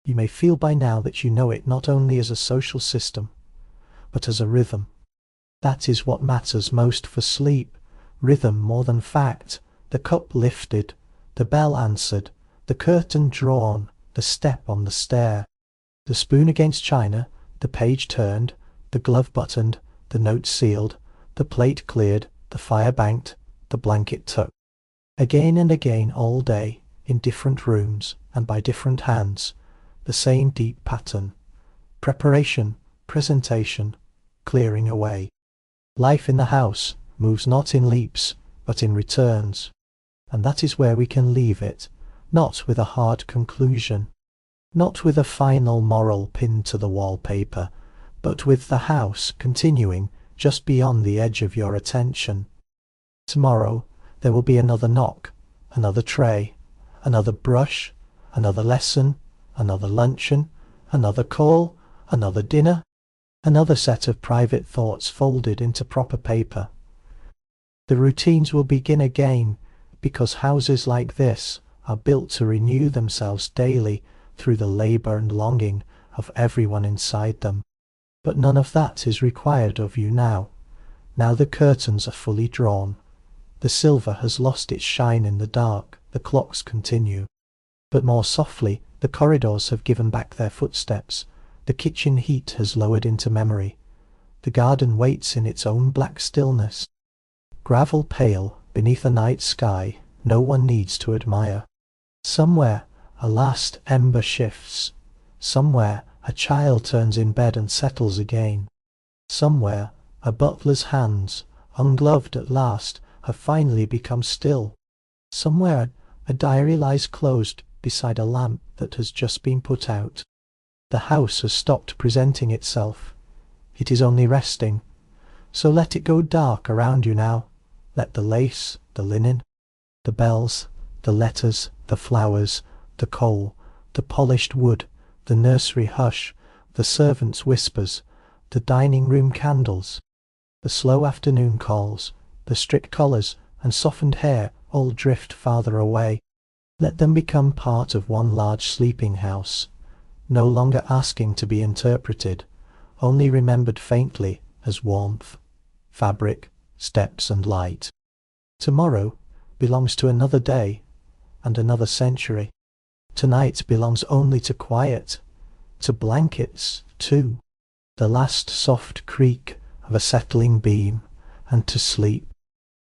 you may feel by now that you know it not only as a social system, but as a rhythm. That is what matters most for sleep, rhythm more than fact, the cup lifted, the bell answered, the curtain drawn, the step on the stair, the spoon against china, the page turned, the glove buttoned, the note sealed, the plate cleared, the fire banked, the blanket tucked. Again and again all day, in different rooms and by different hands, the same deep pattern. Preparation, presentation, clearing away. Life in the house moves not in leaps, but in returns. And that is where we can leave it, not with a hard conclusion, not with a final moral pinned to the wallpaper, but with the house continuing just beyond the edge of your attention. Tomorrow there will be another knock, another tray, another brush, another lesson, another luncheon, another call, another dinner, another set of private thoughts folded into proper paper. The routines will begin again, because houses like this are built to renew themselves daily through the labour and longing of everyone inside them. But none of that is required of you now. Now the curtains are fully drawn. The silver has lost its shine in the dark, the clocks continue. But more softly, the corridors have given back their footsteps, the kitchen heat has lowered into memory. The garden waits in its own black stillness. Gravel pale, beneath a night sky, no one needs to admire. Somewhere a last ember shifts. Somewhere a child turns in bed and settles again. Somewhere a butler's hands, ungloved at last, have finally become still. Somewhere a diary lies closed beside a lamp that has just been put out. The house has stopped presenting itself. It is only resting. So let it go dark around you now. Let the lace, the linen, the bells, the letters, the flowers, the coal, the polished wood, the nursery hush, the servants' whispers, the dining room candles, the slow afternoon calls, the strict collars and softened hair all drift farther away. Let them become part of one large sleeping house, no longer asking to be interpreted, only remembered faintly as warmth, fabric, steps and light. Tomorrow belongs to another day and another century. Tonight belongs only to quiet, to blankets, too, the last soft creak of a settling beam, and to sleep.